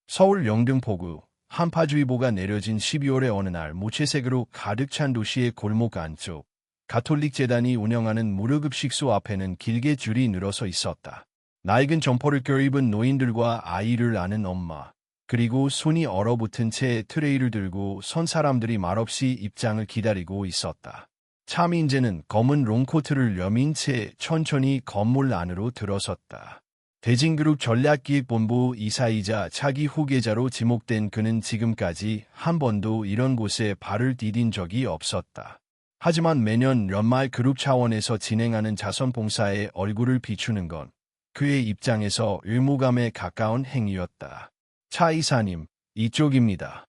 서울 영등포구 한파주의보가 내려진 12월의 어느 날 무채색으로 가득 찬 도시의 골목 안쪽 가톨릭 재단이 운영하는 무료급식소 앞에는 길게 줄이 늘어서 있었다. 낡은 점퍼를 껴입은 노인들과 아이를 안은 엄마, 그리고 손이 얼어붙은 채 트레이를 들고 선 사람들이 말없이 입장을 기다리고 있었다. 차민재는 검은 롱코트를 여민 채 천천히 건물 안으로 들어섰다. 대진그룹 전략기획본부 이사이자 차기 후계자로 지목된 그는 지금까지 한 번도 이런 곳에 발을 디딘 적이 없었다. 하지만 매년 연말 그룹 차원에서 진행하는 자선봉사에 얼굴을 비추는 건 그의 입장에서 의무감에 가까운 행위였다. 차 이사님, 이쪽입니다.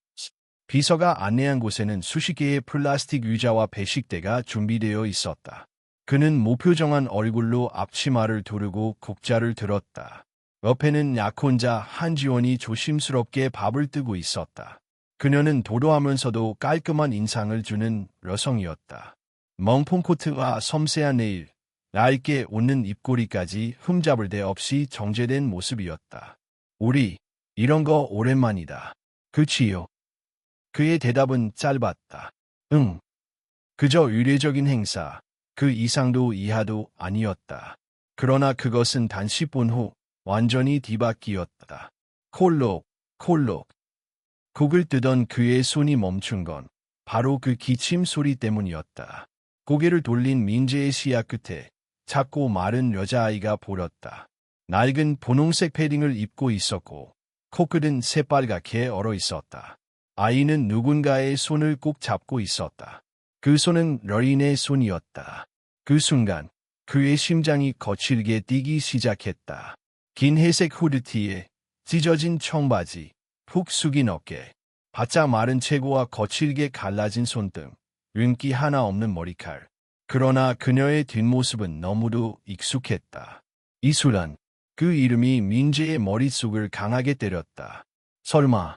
비서가 안내한 곳에는 수십 개의 플라스틱 의자와 배식대가 준비되어 있었다. 그는 무표정한 얼굴로 앞치마를 두르고 국자를 들었다. 옆에는 약혼자 한지원이 조심스럽게 밥을 뜨고 있었다. 그녀는 도도하면서도 깔끔한 인상을 주는 여성이었다. 멍폰 코트와 섬세한 네일, 얇게 웃는 입꼬리까지 흠잡을 데 없이 정제된 모습이었다. 우리, 이런 거 오랜만이다. 그치요? 그의 대답은 짧았다. 응. 그저 의례적인 행사. 그 이상도 이하도 아니었다. 그러나 그것은 단 10분 후 완전히 뒤바뀌었다. 콜록, 콜록. 국을 뜨던 그의 손이 멈춘 건 바로 그 기침 소리 때문이었다. 고개를 돌린 민재의 시야 끝에 작고 마른 여자아이가 보였다. 낡은 분홍색 패딩을 입고 있었고 코끝은 새빨갛게 얼어 있었다. 아이는 누군가의 손을 꼭 잡고 있었다. 그 손은 여인의 손이었다. 그 순간 그의 심장이 거칠게 뛰기 시작했다. 긴 회색 후드티에 찢어진 청바지, 푹 숙인 어깨, 바짝 마른 체구와 거칠게 갈라진 손등, 윤기 하나 없는 머리칼. 그러나 그녀의 뒷모습은 너무도 익숙했다. 이수란, 그 이름이 민재의 머릿속을 강하게 때렸다. 설마.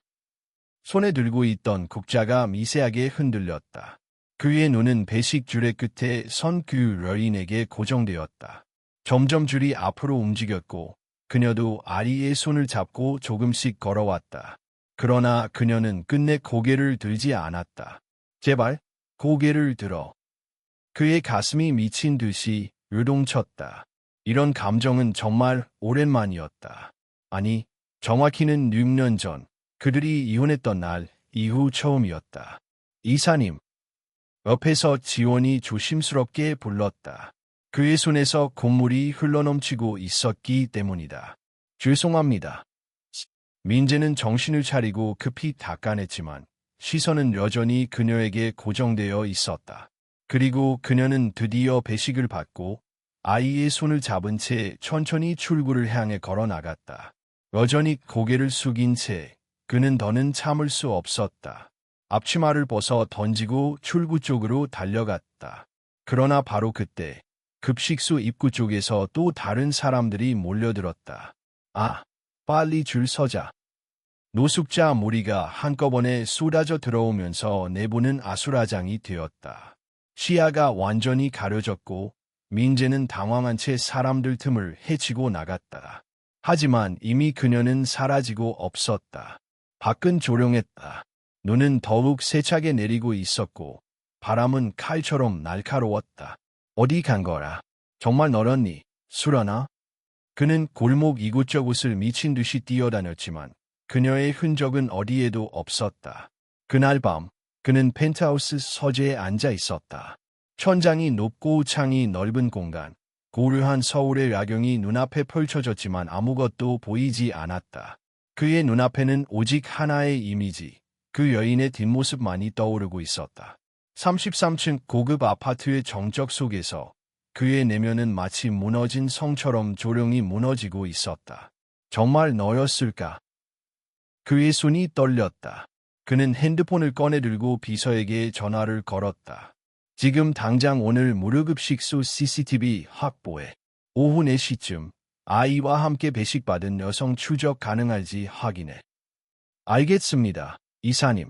손에 들고 있던 국자가 미세하게 흔들렸다. 그의 눈은 배식줄의 끝에 선 그 여인에게 고정되었다. 점점 줄이 앞으로 움직였고 그녀도 아리의 손을 잡고 조금씩 걸어왔다. 그러나 그녀는 끝내 고개를 들지 않았다. 제발, 고개를 들어. 그의 가슴이 미친 듯이 요동쳤다. 이런 감정은 정말 오랜만이었다. 아니, 정확히는 6년 전, 그들이 이혼했던 날 이후 처음이었다. 이사님. 옆에서 지원이 조심스럽게 불렀다. 그의 손에서 콧물이 흘러넘치고 있었기 때문이다. 죄송합니다. 민재는 정신을 차리고 급히 닦아냈지만 시선은 여전히 그녀에게 고정되어 있었다. 그리고 그녀는 드디어 배식을 받고 아이의 손을 잡은 채 천천히 출구를 향해 걸어 나갔다. 여전히 고개를 숙인 채 그는 더는 참을 수 없었다. 앞치마를 벗어 던지고 출구 쪽으로 달려갔다. 그러나 바로 그때 급식소 입구 쪽에서 또 다른 사람들이 몰려들었다. 아, 빨리 줄 서자. 노숙자 무리가 한꺼번에 쏟아져 들어오면서 내부는 아수라장이 되었다. 시야가 완전히 가려졌고 민재는 당황한 채 사람들 틈을 헤치고 나갔다. 하지만 이미 그녀는 사라지고 없었다. 밖은 조용했다. 눈은 더욱 세차게 내리고 있었고 바람은 칼처럼 날카로웠다. 어디 간 거라? 정말 너였니? 수라나? 그는 골목 이곳저곳을 미친 듯이 뛰어다녔지만 그녀의 흔적은 어디에도 없었다. 그날 밤 그는 펜트하우스 서재에 앉아 있었다. 천장이 높고 창이 넓은 공간, 고요한 서울의 야경이 눈앞에 펼쳐졌지만 아무것도 보이지 않았다. 그의 눈앞에는 오직 하나의 이미지. 그 여인의 뒷모습만이 떠오르고 있었다. 33층 고급 아파트의 정적 속에서 그의 내면은 마치 무너진 성처럼 조용히 무너지고 있었다. 정말 너였을까? 그의 손이 떨렸다. 그는 핸드폰을 꺼내 들고 비서에게 전화를 걸었다. 지금 당장 오늘 무료급식소 CCTV 확보해. 오후 4시쯤 아이와 함께 배식받은 여성 추적 가능할지 확인해. 알겠습니다. 이사님.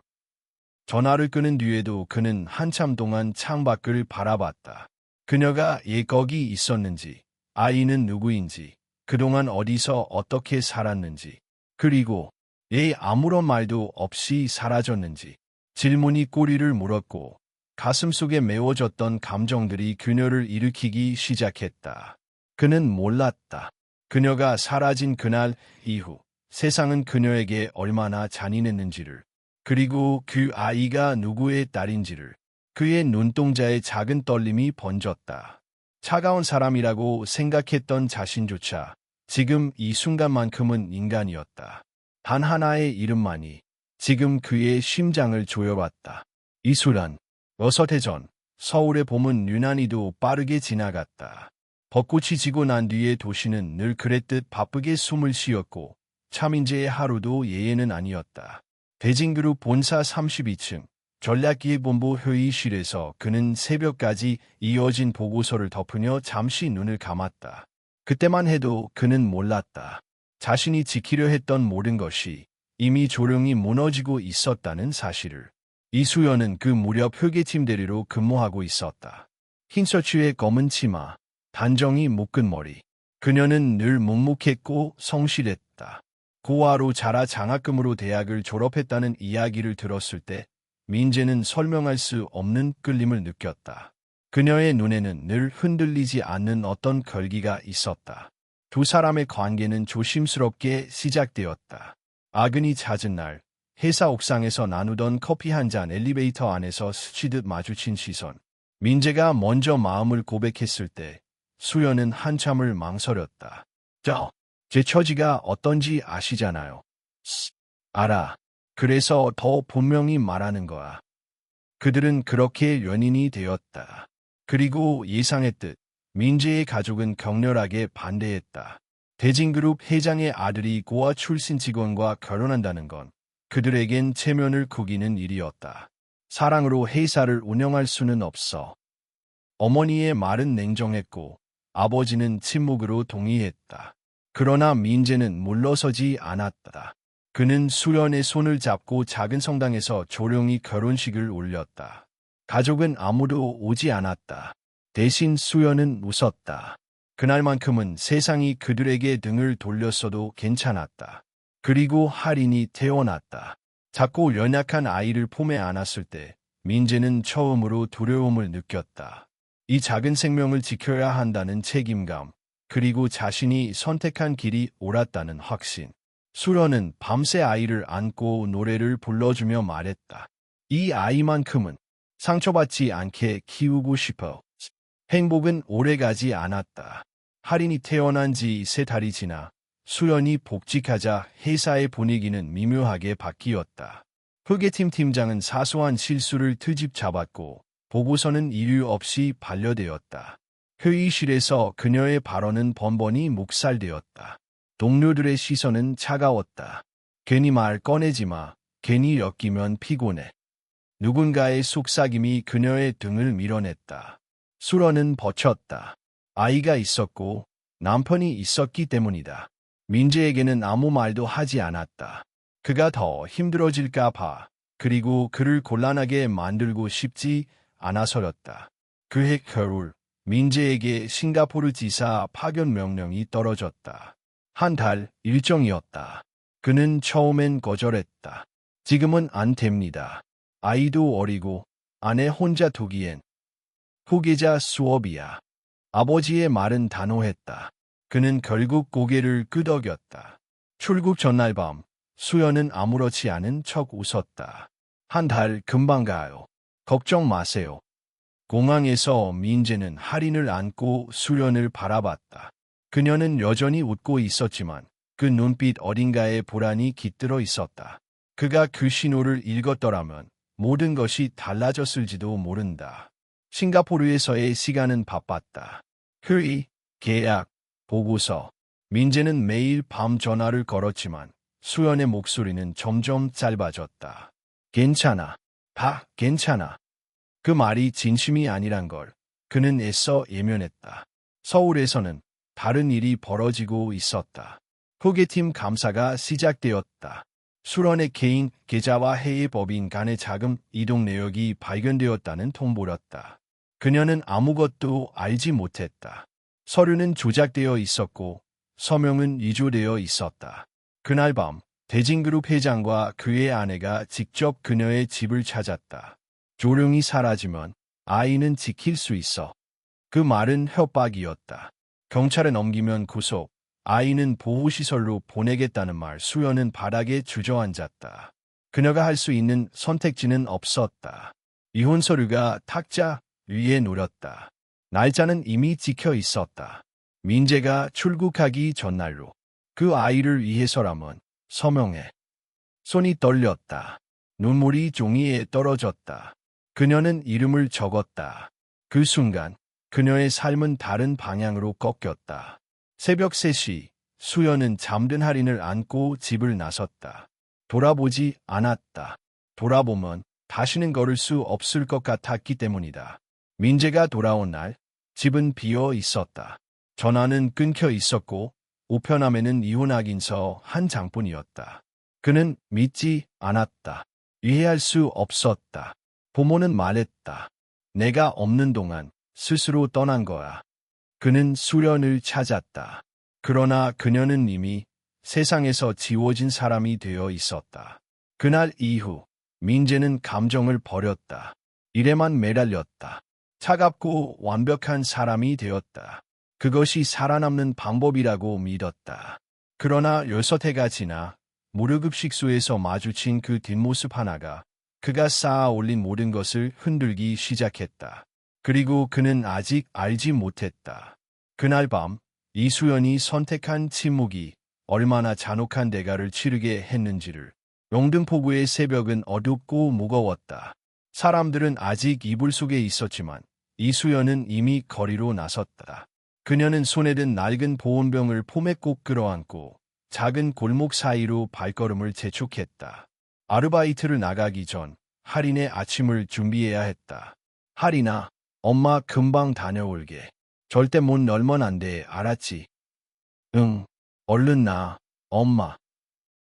전화를 끊은 뒤에도 그는 한참 동안 창밖을 바라봤다. 그녀가 거기 있었는지, 아이는 누구인지, 그동안 어디서 어떻게 살았는지, 그리고 왜 아무런 말도 없이 사라졌는지 질문이 꼬리를 물었고 가슴속에 메워졌던 감정들이 그녀를 일으키기 시작했다. 그는 몰랐다. 그녀가 사라진 그날 이후 세상은 그녀에게 얼마나 잔인했는지를, 그리고 그 아이가 누구의 딸인지를. 그의 눈동자에 작은 떨림이 번졌다. 차가운 사람이라고 생각했던 자신조차 지금 이 순간만큼은 인간이었다. 단 하나의 이름만이 지금 그의 심장을 조여왔다. 이수란. 어서 해전. 서울의 봄은 유난히도 빠르게 지나갔다. 벚꽃이 지고 난 뒤에 도시는 늘 그랬듯 바쁘게 숨을 쉬었고 차민재의 하루도 예외는 아니었다. 대진그룹 본사 32층 전략기획본부 회의실에서 그는 새벽까지 이어진 보고서를 덮으며 잠시 눈을 감았다. 그때만 해도 그는 몰랐다. 자신이 지키려 했던 모든 것이 이미 조용히 무너지고 있었다는 사실을. 이수연은 그 무렵 회계팀 대리로 근무하고 있었다. 흰 셔츠에 검은 치마, 단정히 묶은 머리. 그녀는 늘 묵묵했고 성실했다. 고아로 자라 장학금으로 대학을 졸업했다는 이야기를 들었을 때 민재는 설명할 수 없는 끌림을 느꼈다. 그녀의 눈에는 늘 흔들리지 않는 어떤 결기가 있었다. 두 사람의 관계는 조심스럽게 시작되었다. 아근이 잦은 날, 회사 옥상에서 나누던 커피 한 잔 엘리베이터 안에서 스치듯 마주친 시선. 민재가 먼저 마음을 고백했을 때 수연은 한참을 망설였다. 제 처지가 어떤지 아시잖아요. 알아. 그래서 더 분명히 말하는 거야. 그들은 그렇게 연인이 되었다. 그리고 예상했듯 민재의 가족은 격렬하게 반대했다. 대진그룹 회장의 아들이 고아 출신 직원과 결혼한다는 건 그들에겐 체면을 구기는 일이었다. 사랑으로 회사를 운영할 수는 없어. 어머니의 말은 냉정했고 아버지는 침묵으로 동의했다. 그러나 민재는 물러서지 않았다. 그는 수연의 손을 잡고 작은 성당에서 조용히 결혼식을 올렸다. 가족은 아무도 오지 않았다. 대신 수연은 웃었다. 그날만큼은 세상이 그들에게 등을 돌렸어도 괜찮았다. 그리고 할인이 태어났다. 작고 연약한 아이를 품에 안았을 때 민재는 처음으로 두려움을 느꼈다. 이 작은 생명을 지켜야 한다는 책임감, 그리고 자신이 선택한 길이 옳았다는 확신. 수연은 밤새 아이를 안고 노래를 불러주며 말했다. 이 아이만큼은 상처받지 않게 키우고 싶어. 행복은 오래가지 않았다. 할인이 태어난 지 3달이 지나 수연이 복직하자 회사의 분위기는 미묘하게 바뀌었다. 회계팀 팀장은 사소한 실수를 트집 잡았고 보고서는 이유 없이 반려되었다. 회의실에서 그녀의 발언은 번번이 묵살되었다. 동료들의 시선은 차가웠다. 괜히 말 꺼내지 마. 괜히 엮이면 피곤해. 누군가의 속삭임이 그녀의 등을 밀어냈다. 수연은 버텼다. 아이가 있었고 남편이 있었기 때문이다. 민재에게는 아무 말도 하지 않았다. 그가 더 힘들어질까 봐, 그리고 그를 곤란하게 만들고 싶지 않아서였다. 그해 겨울, 민재에게 싱가포르 지사 파견 명령이 떨어졌다. 한 달 일정이었다. 그는 처음엔 거절했다. 지금은 안 됩니다. 아이도 어리고 아내 혼자 두기엔. 후계자 수업이야. 아버지의 말은 단호했다. 그는 결국 고개를 끄덕였다. 출국 전날 밤, 수연은 아무렇지 않은 척 웃었다. 한 달 금방 가요. 걱정 마세요. 공항에서 민재는 할인을 안고 수연을 바라봤다. 그녀는 여전히 웃고 있었지만 그 눈빛 어딘가에 불안이 깃들어 있었다. 그가 그 신호를 읽었더라면 모든 것이 달라졌을지도 모른다. 싱가포르에서의 시간은 바빴다. 회의, 계약, 보고서. 민재는 매일 밤 전화를 걸었지만 수연의 목소리는 점점 짧아졌다. 괜찮아. 다 괜찮아. 그 말이 진심이 아니란 걸 그는 애써 예면했다. 서울에서는 다른 일이 벌어지고 있었다. 회계팀 감사가 시작되었다. 수연의 개인 계좌와 해외 법인 간의 자금 이동 내역이 발견되었다는 통보였다. 그녀는 아무것도 알지 못했다. 서류는 조작되어 있었고 서명은 위조되어 있었다. 그날 밤 대진그룹 회장과 그의 아내가 직접 그녀의 집을 찾았다. 조용히 사라지면 아이는 지킬 수 있어. 그 말은 협박이었다. 경찰에 넘기면 구속, 아이는 보호시설로 보내겠다는 말. 수연은 바닥에 주저앉았다. 그녀가 할 수 있는 선택지는 없었다. 이혼 서류가 탁자 위에 놓였다. 날짜는 이미 찍혀 있었다. 민재가 출국하기 전날로. 그 아이를 위해서라면 서명해. 손이 떨렸다. 눈물이 종이에 떨어졌다. 그녀는 이름을 적었다. 그 순간 그녀의 삶은 다른 방향으로 꺾였다. 새벽 3시 수연은 잠든 할인을 안고 집을 나섰다. 돌아보지 않았다. 돌아보면 다시는 걸을 수 없을 것 같았기 때문이다. 민재가 돌아온 날 집은 비어 있었다. 전화는 끊겨 있었고 우편함에는 이혼 확인서 한 장뿐이었다. 그는 믿지 않았다. 이해할 수 없었다. 부모는 말했다. 내가 없는 동안 스스로 떠난 거야. 그는 수연을 찾았다. 그러나 그녀는 이미 세상에서 지워진 사람이 되어 있었다. 그날 이후 민재는 감정을 버렸다. 일에만 매달렸다. 차갑고 완벽한 사람이 되었다. 그것이 살아남는 방법이라고 믿었다. 그러나 6해가 지나 무료급식소에서 마주친 그 뒷모습 하나가 그가 쌓아 올린 모든 것을 흔들기 시작했다. 그리고 그는 아직 알지 못했다. 그날 밤 이수연이 선택한 침묵이 얼마나 잔혹한 대가를 치르게 했는지를. 영등포구의 새벽은 어둡고 무거웠다. 사람들은 아직 이불 속에 있었지만 이수연은 이미 거리로 나섰다. 그녀는 손에 든 낡은 보온병을 폼에 꼭 끌어안고 작은 골목 사이로 발걸음을 재촉했다. 아르바이트를 나가기 전 할인의 아침을 준비해야 했다. 할인아, 엄마 금방 다녀올게. 절대 못 널면 안 돼, 알았지? 응, 얼른 나, 엄마.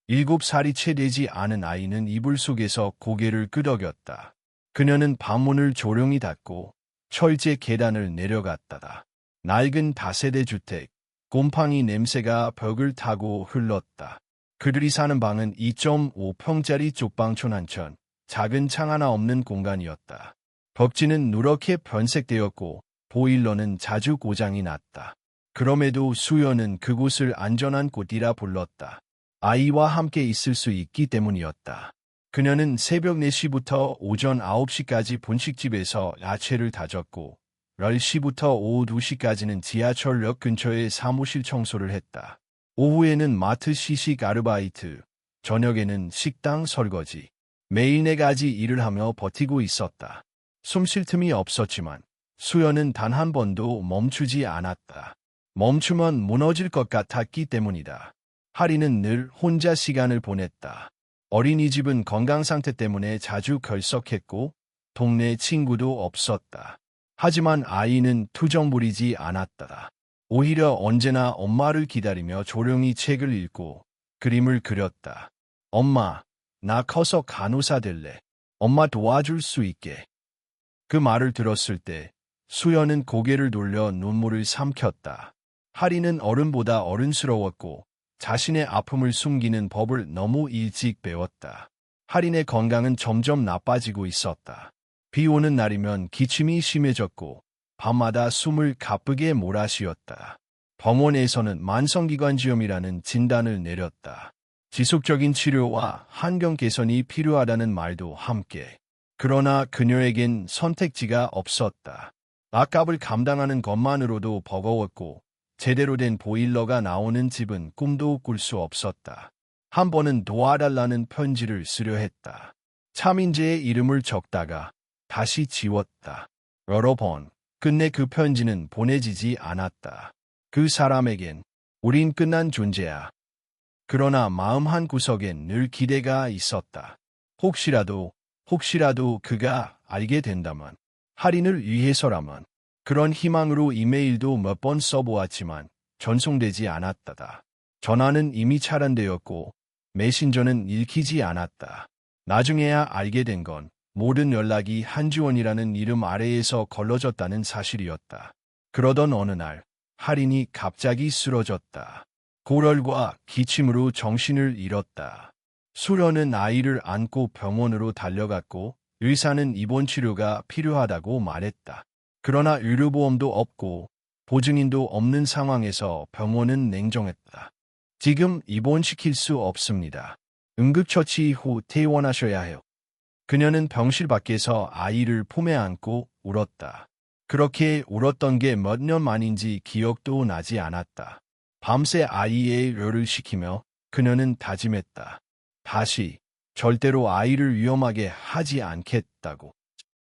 7살이 채 되지 않은 아이는 이불 속에서 고개를 끄덕였다. 그녀는 방문을 조용히 닫고 철제 계단을 내려갔다. 낡은 다세대 주택, 곰팡이 냄새가 벽을 타고 흘렀다. 그들이 사는 방은 2.5평짜리 쪽방촌 한켠, 작은 창 하나 없는 공간이었다. 벽지는 누렇게 변색되었고 보일러는 자주 고장이 났다. 그럼에도 수연은 그곳을 안전한 곳이라 불렀다. 아이와 함께 있을 수 있기 때문이었다. 그녀는 새벽 4시부터 오전 9시까지 분식집에서 야채를 다졌고 10시부터 오후 2시까지는 지하철역 근처의 사무실 청소를 했다. 오후에는 마트 시식 아르바이트, 저녁에는 식당 설거지. 매일 4가지 일을 하며 버티고 있었다. 숨 쉴 틈이 없었지만 수연은 단 한 번도 멈추지 않았다. 멈추면 무너질 것 같았기 때문이다. 할인은 늘 혼자 시간을 보냈다. 어린이집은 건강 상태 때문에 자주 결석했고 동네 친구도 없었다. 하지만 아이는 투정 부리지 않았다. 오히려 언제나 엄마를 기다리며 조용히 책을 읽고 그림을 그렸다. 엄마, 나 커서 간호사 될래. 엄마 도와줄 수 있게. 그 말을 들었을 때 수연은 고개를 돌려 눈물을 삼켰다. 할인은 어른보다 어른스러웠고 자신의 아픔을 숨기는 법을 너무 일찍 배웠다. 할인의 건강은 점점 나빠지고 있었다. 비 오는 날이면 기침이 심해졌고 밤마다 숨을 가쁘게 몰아쉬었다. 병원에서는 만성기관지염이라는 진단을 내렸다. 지속적인 치료와 환경 개선이 필요하다는 말도 함께. 그러나 그녀에겐 선택지가 없었다. 밥값을 감당하는 것만으로도 버거웠고 제대로 된 보일러가 나오는 집은 꿈도 꿀 수 없었다. 한 번은 도와달라는 편지를 쓰려 했다. 차민재의 이름을 적다가 다시 지웠다. 여러 번. 끝내 그 편지는 보내지지 않았다. 그 사람에겐 우린 끝난 존재야. 그러나 마음 한구석엔 늘 기대가 있었다. 혹시라도 그가 알게 된다면, 할인을 위해서라면. 그런 희망으로 이메일도 몇 번 써보았지만 전송되지 않았다. 전화는 이미 차단되었고 메신저는 읽히지 않았다. 나중에야 알게 된 건 모든 연락이 한지원이라는 이름 아래에서 걸러졌다는 사실이었다. 그러던 어느 날 할인이 갑자기 쓰러졌다. 고열과 기침으로 정신을 잃었다. 수련은 아이를 안고 병원으로 달려갔고 의사는 입원 치료가 필요하다고 말했다. 그러나 의료보험도 없고 보증인도 없는 상황에서 병원은 냉정했다. 지금 입원시킬 수 없습니다. 응급처치 후 퇴원하셔야 해요. 그녀는 병실 밖에서 아이를 품에 안고 울었다. 그렇게 울었던 게 몇 년 만인지 기억도 나지 않았다. 밤새 아이의 료를 시키며 그녀는 다짐했다. 다시 절대로 아이를 위험하게 하지 않겠다고.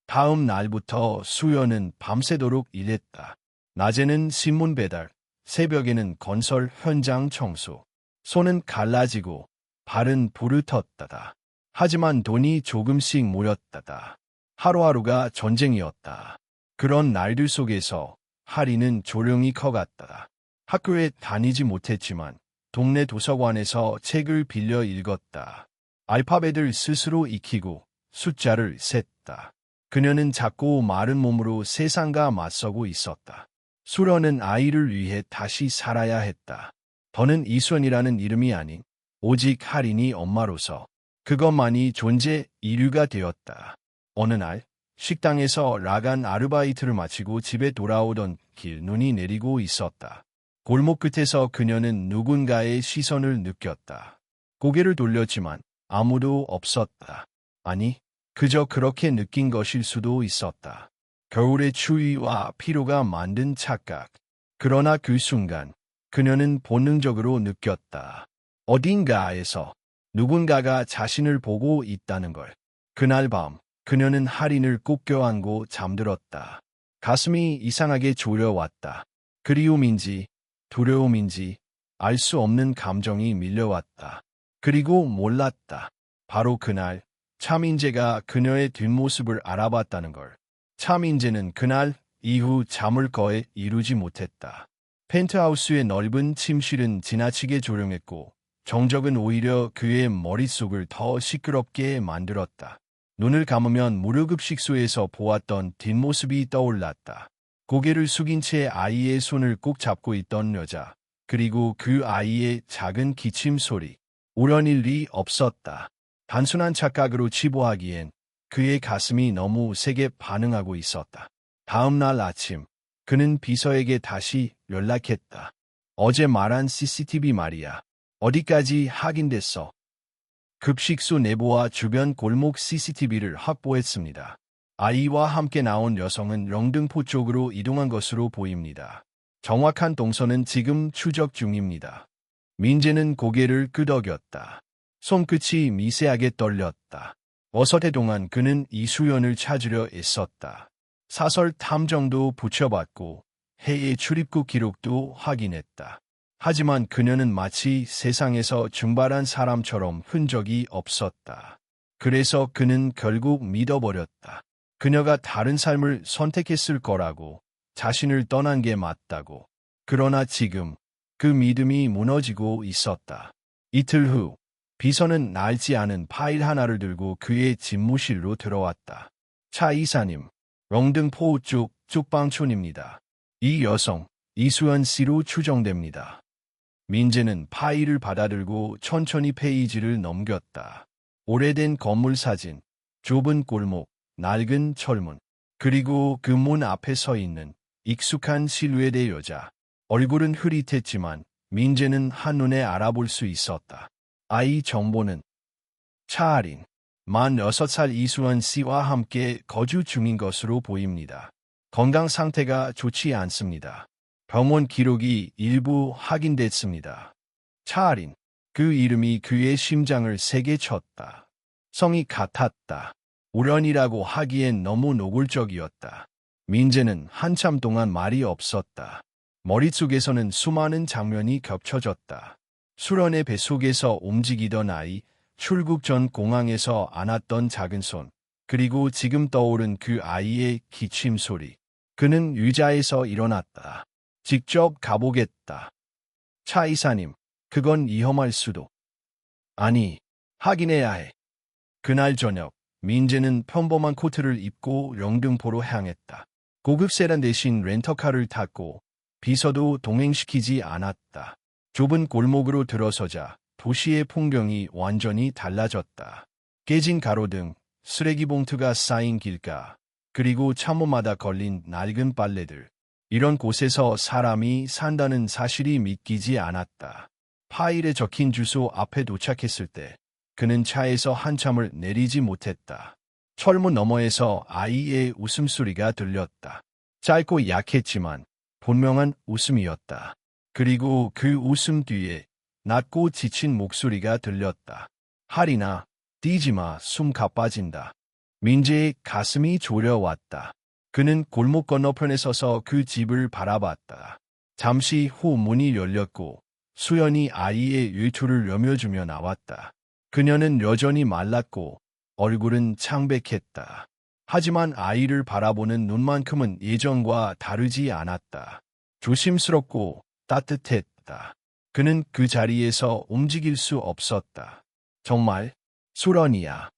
다음 날부터 수연은 밤새도록 일했다. 낮에는 신문 배달, 새벽에는 건설 현장 청소. 손은 갈라지고 발은 부르텄다다. 하지만 돈이 조금씩 모였다다. 하루하루가 전쟁이었다. 그런 날들 속에서 하리는 조용히 커갔다. 학교에 다니지 못했지만 동네 도서관에서 책을 빌려 읽었다. 알파벳을 스스로 익히고 숫자를 셌다. 그녀는 작고 마른 몸으로 세상과 맞서고 있었다. 수련은 아이를 위해 다시 살아야 했다. 더는 이수연이라는 이름이 아닌 오직 할인이 엄마로서 그것만이 존재 이유가 되었다. 어느 날 식당에서 라간 아르바이트를 마치고 집에 돌아오던 길 눈이 내리고 있었다. 골목 끝에서 그녀는 누군가의 시선을 느꼈다. 고개를 돌렸지만 아무도 없었다. 아니, 그저 그렇게 느낀 것일 수도 있었다. 겨울의 추위와 피로가 만든 착각. 그러나 그 순간 그녀는 본능적으로 느꼈다. 어딘가에서 누군가가 자신을 보고 있다는 걸. 그날 밤 그녀는 할인을 꼭 껴안고 잠들었다. 가슴이 이상하게 졸여왔다. 그리움인지 두려움인지 알 수 없는 감정이 밀려왔다. 그리고 몰랐다. 바로 그날 차민재가 그녀의 뒷모습을 알아봤다는 걸. 차민재는 그날 이후 잠을 거의 이루지 못했다. 펜트하우스의 넓은 침실은 지나치게 조용했고 정적은 오히려 그의 머릿속을 더 시끄럽게 만들었다. 눈을 감으면 무료급식소에서 보았던 뒷모습이 떠올랐다. 고개를 숙인 채 아이의 손을 꼭 잡고 있던 여자, 그리고 그 아이의 작은 기침 소리. 우연일 리 없었다. 단순한 착각으로 치부하기엔 그의 가슴이 너무 세게 반응하고 있었다. 다음 날 아침, 그는 비서에게 다시 연락했다. 어제 말한 CCTV 말이야. 어디까지 확인됐어? 급식소 내부와 주변 골목 CCTV를 확보했습니다. 아이와 함께 나온 여성은 영등포 쪽으로 이동한 것으로 보입니다. 정확한 동선은 지금 추적 중입니다. 민재는 고개를 끄덕였다. 손끝이 미세하게 떨렸다. 어서대 동안 그는 이수연을 찾으려 애썼다. 사설 탐정도 붙여봤고 해외 출입국 기록도 확인했다. 하지만 그녀는 마치 세상에서 증발한 사람처럼 흔적이 없었다. 그래서 그는 결국 믿어버렸다. 그녀가 다른 삶을 선택했을 거라고, 자신을 떠난 게 맞다고. 그러나 지금 그 믿음이 무너지고 있었다. 이틀 후 비서는 낡지 않은 파일 하나를 들고 그의 집무실로 들어왔다. 차 이사님, 영등포 쪽 쪽방촌입니다. 이 여성 이수연 씨로 추정됩니다. 민재는 파일을 받아들고 천천히 페이지를 넘겼다. 오래된 건물 사진, 좁은 골목, 낡은 철문, 그리고 그 문 앞에 서 있는 익숙한 실루엣의 여자. 얼굴은 흐릿했지만 민재는 한눈에 알아볼 수 있었다. 아이 정보는 차할인, 만 6살 이수연 씨와 함께 거주 중인 것으로 보입니다. 건강 상태가 좋지 않습니다. 병원 기록이 일부 확인됐습니다. 차할인, 그 이름이 그의 심장을 세게 쳤다. 성이 같았다. 우연이라고 하기엔 너무 노골적이었다. 민재는 한참 동안 말이 없었다. 머릿속에서는 수많은 장면이 겹쳐졌다. 수련의 뱃속에서 움직이던 아이, 출국 전 공항에서 안았던 작은 손, 그리고 지금 떠오른 그 아이의 기침 소리. 그는 의자에서 일어났다. 직접 가보겠다. 차 이사님, 그건 위험할 수도. 아니, 확인해야 해. 그날 저녁, 민재는 평범한 코트를 입고 영등포로 향했다. 고급 세단 대신 렌터카를 탔고 비서도 동행시키지 않았다. 좁은 골목으로 들어서자 도시의 풍경이 완전히 달라졌다. 깨진 가로등, 쓰레기 봉투가 쌓인 길가, 그리고 창문마다 걸린 낡은 빨래들. 이런 곳에서 사람이 산다는 사실이 믿기지 않았다. 파일에 적힌 주소 앞에 도착했을 때 그는 차에서 한참을 내리지 못했다. 철문 너머에서 아이의 웃음소리가 들렸다. 짧고 약했지만 분명한 웃음이었다. 그리고 그 웃음 뒤에 낮고 지친 목소리가 들렸다. 하리나, 뛰지마, 숨 가빠진다. 민재의 가슴이 졸여왔다. 그는 골목 건너편에 서서 그 집을 바라봤다. 잠시 후 문이 열렸고 수연이 아이의 외투를 여며주며 나왔다. 그녀는 여전히 말랐고 얼굴은 창백했다. 하지만 아이를 바라보는 눈만큼은 예전과 다르지 않았다. 조심스럽고 따뜻했다. 그는 그 자리에서 움직일 수 없었다. 정말 수연이야.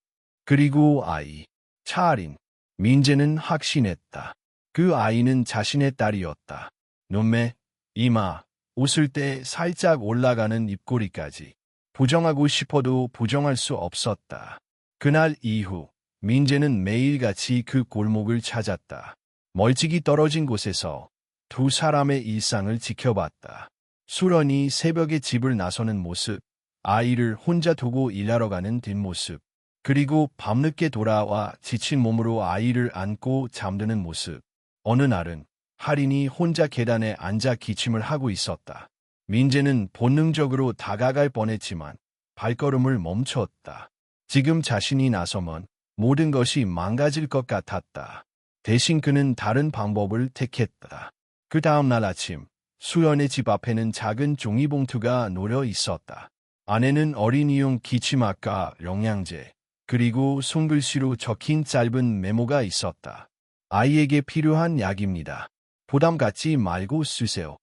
그리고 아이. 차아린. 민재는 확신했다. 그 아이는 자신의 딸이었다. 눈매, 이마, 웃을 때 살짝 올라가는 입꼬리까지. 부정하고 싶어도 부정할 수 없었다. 그날 이후 민재는 매일같이 그 골목을 찾았다. 멀찍이 떨어진 곳에서 두 사람의 일상을 지켜봤다. 수연이 새벽에 집을 나서는 모습, 아이를 혼자 두고 일하러 가는 뒷모습, 그리고 밤늦게 돌아와 지친 몸으로 아이를 안고 잠드는 모습. 어느 날은 할인이 혼자 계단에 앉아 기침을 하고 있었다. 민재는 본능적으로 다가갈 뻔했지만 발걸음을 멈췄다. 지금 자신이 나서면 모든 것이 망가질 것 같았다. 대신 그는 다른 방법을 택했다. 그 다음 날 아침, 수연의 집 앞에는 작은 종이봉투가 놓여 있었다. 안에는 어린이용 기침약과 영양제, 그리고 손글씨로 적힌 짧은 메모가 있었다. 아이에게 필요한 약입니다. 부담 갖지 말고 쓰세요.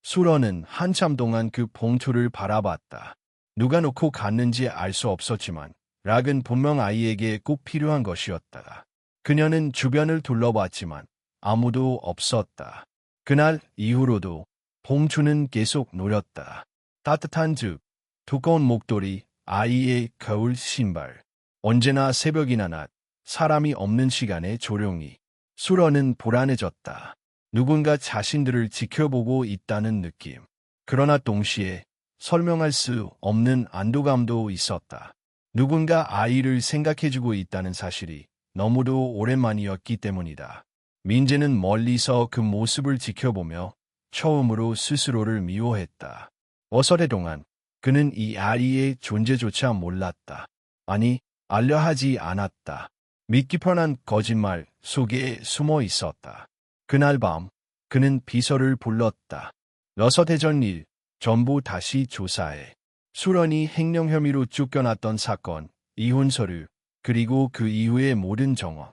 수연은 한참 동안 그 봉투를 바라봤다. 누가 놓고 갔는지 알 수 없었지만 약은 분명 아이에게 꼭 필요한 것이었다. 그녀는 주변을 둘러봤지만 아무도 없었다. 그날 이후로도 봉투는 계속 노렸다. 따뜻한 즙, 두꺼운 목도리, 아이의 겨울 신발. 언제나 새벽이나 낮, 사람이 없는 시간에 조용히. 수연은 불안해졌다. 누군가 자신들을 지켜보고 있다는 느낌. 그러나 동시에 설명할 수 없는 안도감도 있었다. 누군가 아이를 생각해주고 있다는 사실이 너무도 오랜만이었기 때문이다. 민재는 멀리서 그 모습을 지켜보며 처음으로 스스로를 미워했다. 어설의 동안 그는 이 아이의 존재조차 몰랐다. 아니, 알려하지 않았다. 믿기 편한 거짓말 속에 숨어 있었다. 그날 밤 그는 비서를 불렀다. 러서대전 일 전부 다시 조사해. 수연이 횡령 혐의로 쫓겨났던 사건, 이혼 서류, 그리고 그 이후의 모든 정황.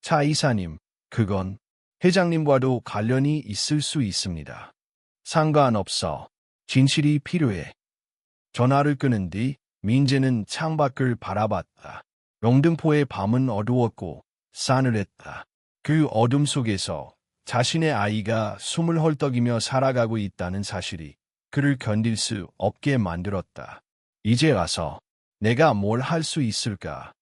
차 이사님, 그건 회장님과도 관련이 있을 수 있습니다. 상관없어. 진실이 필요해. 전화를 끊은 뒤 민재는 창밖을 바라봤다. 영등포의 밤은 어두웠고 싸늘했다. 그 어둠 속에서 자신의 아이가 숨을 헐떡이며 살아가고 있다는 사실이 그를 견딜 수 없게 만들었다. 이제 와서 내가 뭘 할 수 있을까?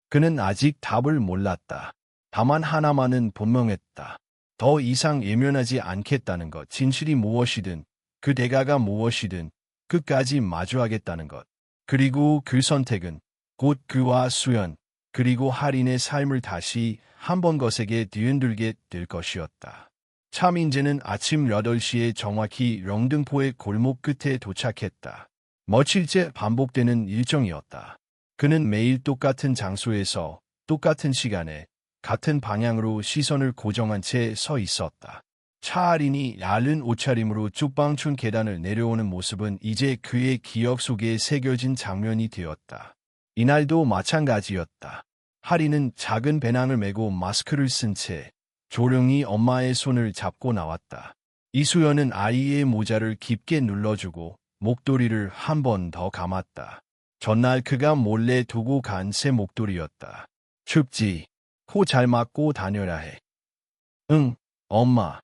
그는 아직 답을 몰랐다. 다만 하나만은 분명했다. 더 이상 예면하지 않겠다는 것. 진실이 무엇이든 그 대가가 무엇이든 끝까지 마주하겠다는 것. 그리고 그 선택은 곧 그와 수연 그리고 할인의 삶을 다시 한 번 거세게 뒤흔들게 될 것이었다. 차민재는 아침 8시에 정확히 영등포의 골목 끝에 도착했다. 며칠째 반복되는 일정이었다. 그는 매일 똑같은 장소에서 똑같은 시간에 같은 방향으로 시선을 고정한 채 서 있었다. 차아린이 얇은 옷차림으로 쭉방춘 계단을 내려오는 모습은 이제 그의 기억 속에 새겨진 장면이 되었다. 이날도 마찬가지였다. 하리는 작은 배낭을 메고 마스크를 쓴 채 조용히 엄마의 손을 잡고 나왔다. 이수연은 아이의 모자를 깊게 눌러주고 목도리를 한 번 더 감았다. 전날 그가 몰래 두고 간 새 목도리였다. 춥지? 코 잘 막고 다녀라 해. 응, 엄마.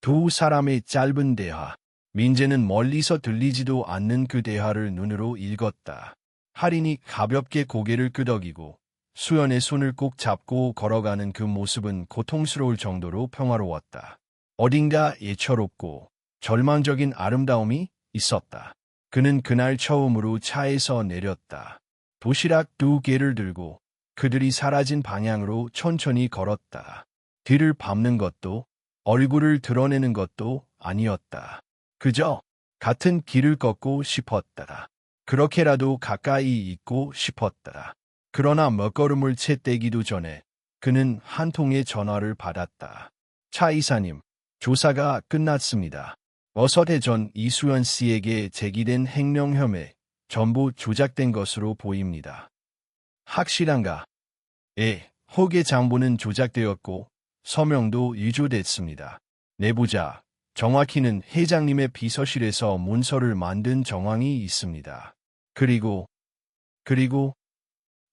두 사람의 짧은 대화. 민재는 멀리서 들리지도 않는 그 대화를 눈으로 읽었다. 할인이 가볍게 고개를 끄덕이고 수연의 손을 꼭 잡고 걸어가는 그 모습은 고통스러울 정도로 평화로웠다. 어딘가 예처롭고 절망적인 아름다움이 있었다. 그는 그날 처음으로 차에서 내렸다. 도시락 2개를 들고 그들이 사라진 방향으로 천천히 걸었다. 뒤를 밟는 것도 얼굴을 드러내는 것도 아니었다. 그저 같은 길을 걷고 싶었다. 그렇게라도 가까이 있고 싶었다. 그러나 몇 걸음을 채 떼기도 전에 그는 한 통의 전화를 받았다. 차 이사님, 조사가 끝났습니다. 어서 대전 이수연 씨에게 제기된 횡령 혐의 전부 조작된 것으로 보입니다. 확실한가? 예, 혹의 장부는 조작되었고 서명도 위조됐습니다. 내부자, 정확히는 회장님의 비서실에서 문서를 만든 정황이 있습니다. 그리고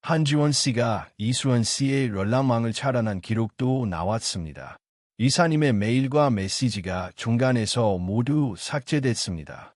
한지원 씨가 이수연 씨의 연락망을 차단한 기록도 나왔습니다. 이사님의 메일과 메시지가 중간에서 모두 삭제됐습니다.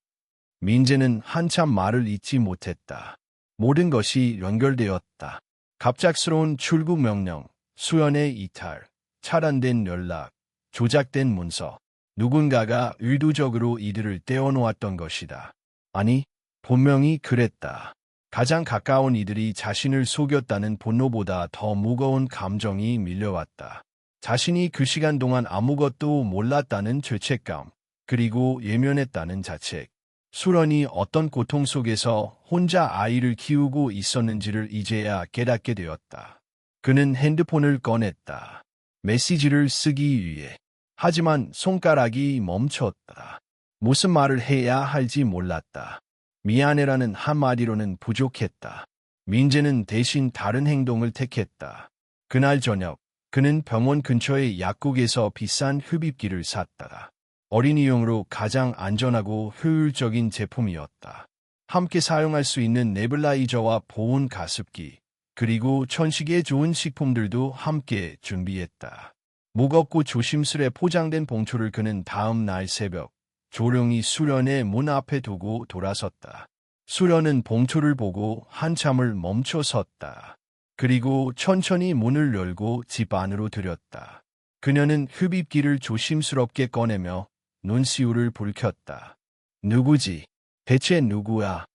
민재는 한참 말을 잇지 못했다. 모든 것이 연결되었다. 갑작스러운 출국 명령, 수연의 이탈, 차단된 연락, 조작된 문서. 누군가가 의도적으로 이들을 떼어놓았던 것이다. 아니, 분명히 그랬다. 가장 가까운 이들이 자신을 속였다는 분노보다 더 무거운 감정이 밀려왔다. 자신이 그 시간 동안 아무것도 몰랐다는 죄책감, 그리고 예면했다는 자책. 수연이 어떤 고통 속에서 혼자 아이를 키우고 있었는지를 이제야 깨닫게 되었다. 그는 핸드폰을 꺼냈다. 메시지를 쓰기 위해. 하지만 손가락이 멈췄다. 무슨 말을 해야 할지 몰랐다. 미안해라는 한마디로는 부족했다. 민재는 대신 다른 행동을 택했다. 그날 저녁, 그는 병원 근처의 약국에서 비싼 흡입기를 샀다. 어린이용으로 가장 안전하고 효율적인 제품이었다. 함께 사용할 수 있는 네블라이저와 보온 가습기, 그리고 천식에 좋은 식품들도 함께 준비했다. 무겁고 조심스레 포장된 봉투를 그는 다음 날 새벽 조용히 수연의 문 앞에 두고 돌아섰다. 수연은 봉투를 보고 한참을 멈춰 섰다. 그리고 천천히 문을 열고 집 안으로 들였다. 그녀는 흡입기를 조심스럽게 꺼내며 눈시울을 붉혔다. 누구지? 대체 누구야?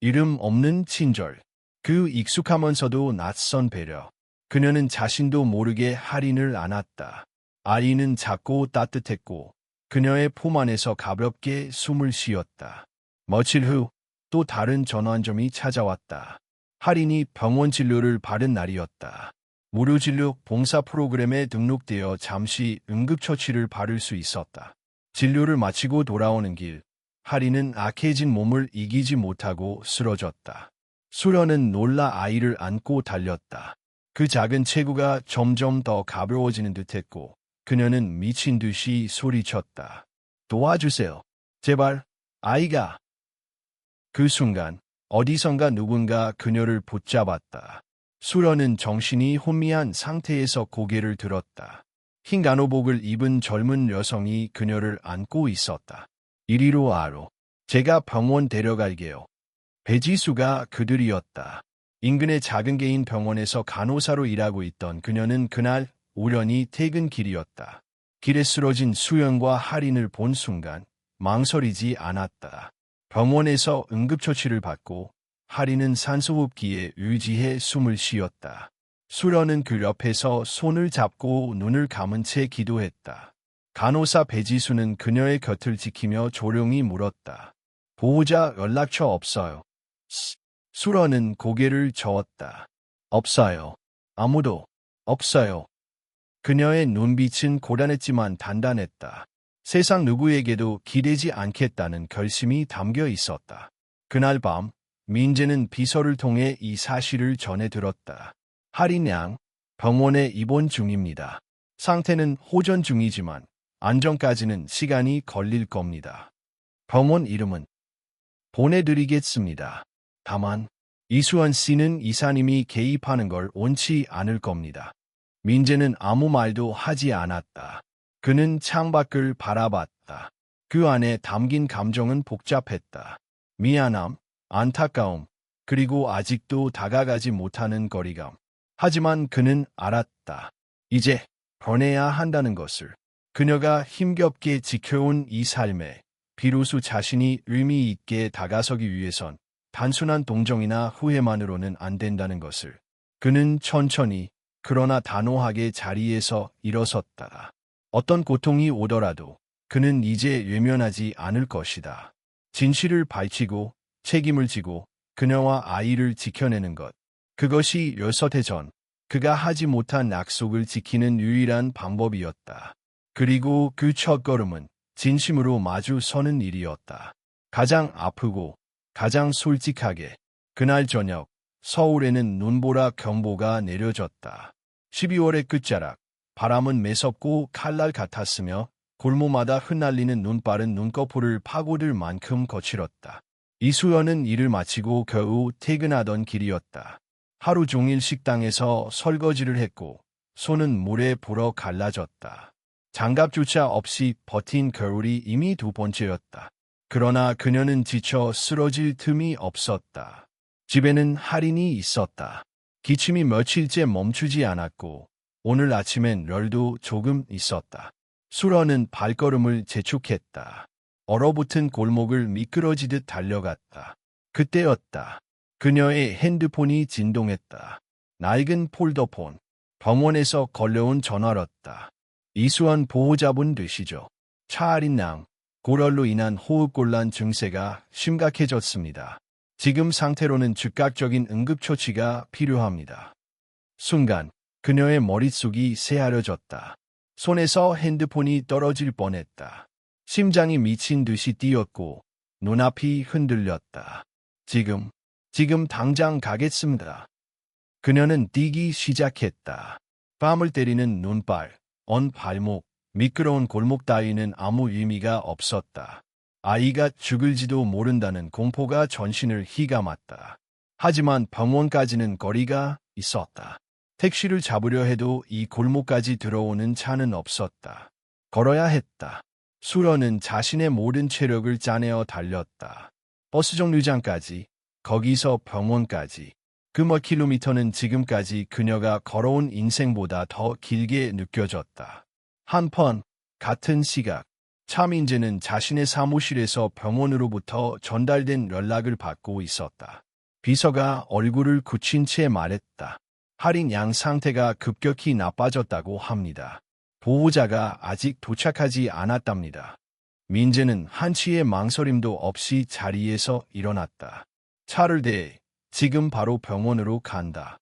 이름 없는 친절. 그 익숙하면서도 낯선 배려. 그녀는 자신도 모르게 할인을 안았다. 아이는 작고 따뜻했고 그녀의 품 안에서 가볍게 숨을 쉬었다. 며칠 후 또 다른 전환점이 찾아왔다. 할인이 병원 진료를 받은 날이었다. 무료진료 봉사 프로그램에 등록되어 잠시 응급처치를 받을 수 있었다. 진료를 마치고 돌아오는 길, 할인은 악해진 몸을 이기지 못하고 쓰러졌다. 수연은 놀라 아이를 안고 달렸다. 그 작은 체구가 점점 더 가벼워지는 듯했고 그녀는 미친 듯이 소리쳤다. 도와주세요. 제발, 아이가. 그 순간 어디선가 누군가 그녀를 붙잡았다. 수연은 정신이 혼미한 상태에서 고개를 들었다. 흰 간호복을 입은 젊은 여성이 그녀를 안고 있었다. 이리로 와로. 제가 병원 데려갈게요. 배지수가 그들이었다. 인근의 작은 개인 병원에서 간호사로 일하고 있던 그녀는 그날 우연히 퇴근길이었다. 길에 쓰러진 수연과 할인을 본 순간 망설이지 않았다. 병원에서 응급처치를 받고 할인은 산소호흡기에 의지해 숨을 쉬었다. 수연은 그 옆에서 손을 잡고 눈을 감은 채 기도했다. 간호사 배지수는 그녀의 곁을 지키며 조용히 물었다. 보호자 연락처 없어요. 수연은 고개를 저었다. 없어요. 아무도 없어요. 그녀의 눈빛은 고단했지만 단단했다. 세상 누구에게도 기대지 않겠다는 결심이 담겨 있었다. 그날 밤, 민재는 비서를 통해 이 사실을 전해 들었다. 할인 양, 병원에 입원 중입니다. 상태는 호전 중이지만 안정까지는 시간이 걸릴 겁니다. 병원 이름은 보내드리겠습니다. 다만 이수연 씨는 이사님이 개입하는 걸 원치 않을 겁니다. 민재는 아무 말도 하지 않았다. 그는 창밖을 바라봤다. 그 안에 담긴 감정은 복잡했다. 미안함, 안타까움, 그리고 아직도 다가가지 못하는 거리감. 하지만 그는 알았다. 이제 변해야 한다는 것을. 그녀가 힘겹게 지켜온 이 삶에 비로소 자신이 의미 있게 다가서기 위해선 단순한 동정이나 후회만으로는 안 된다는 것을. 그는 천천히 그러나 단호하게 자리에서 일어섰다. 어떤 고통이 오더라도 그는 이제 외면하지 않을 것이다. 진실을 밝히고 책임을 지고 그녀와 아이를 지켜내는 것. 그것이 6해 전 그가 하지 못한 약속을 지키는 유일한 방법이었다. 그리고 그 첫걸음은 진심으로 마주 서는 일이었다. 가장 아프고 가장 솔직하게. 그날 저녁 서울에는 눈보라 경보가 내려졌다. 12월의 끝자락, 바람은 매섭고 칼날 같았으며 골목마다 흩날리는 눈발은 눈꺼풀을 파고들 만큼 거칠었다. 이수연은 일을 마치고 겨우 퇴근하던 길이었다. 하루 종일 식당에서 설거지를 했고 손은 물에 불어 갈라졌다. 장갑조차 없이 버틴 겨울이 이미 2번째였다. 그러나 그녀는 지쳐 쓰러질 틈이 없었다. 집에는 할인이 있었다. 기침이 며칠째 멈추지 않았고 오늘 아침엔 열도 조금 있었다. 수러는 발걸음을 재촉했다. 얼어붙은 골목을 미끄러지듯 달려갔다. 그때였다. 그녀의 핸드폰이 진동했다. 낡은 폴더폰. 병원에서 걸려온 전화였다. 이수연 보호자분 되시죠? 차아린 양. 고열로 인한 호흡곤란 증세가 심각해졌습니다. 지금 상태로는 즉각적인 응급처치가 필요합니다. 순간 그녀의 머릿속이 새하려졌다. 손에서 핸드폰이 떨어질 뻔했다. 심장이 미친 듯이 뛰었고 눈앞이 흔들렸다. 지금 당장 가겠습니다. 그녀는 뛰기 시작했다. 뺨을 때리는 눈발, 언 발목, 미끄러운 골목 따위는 아무 의미가 없었다. 아이가 죽을지도 모른다는 공포가 전신을 휘감았다. 하지만 병원까지는 거리가 있었다. 택시를 잡으려 해도 이 골목까지 들어오는 차는 없었다. 걸어야 했다. 수러는 자신의 모든 체력을 짜내어 달렸다. 버스 정류장까지, 거기서 병원까지. 그 몇 킬로미터는 지금까지 그녀가 걸어온 인생보다 더 길게 느껴졌다. 한편 같은 시각, 차민재는 자신의 사무실에서 병원으로부터 전달된 연락을 받고 있었다. 비서가 얼굴을 굳힌 채 말했다. 할인 양 상태가 급격히 나빠졌다고 합니다. 보호자가 아직 도착하지 않았답니다. 민재는 한치의 망설임도 없이 자리에서 일어났다. 차를 대 지금 바로 병원으로 간다.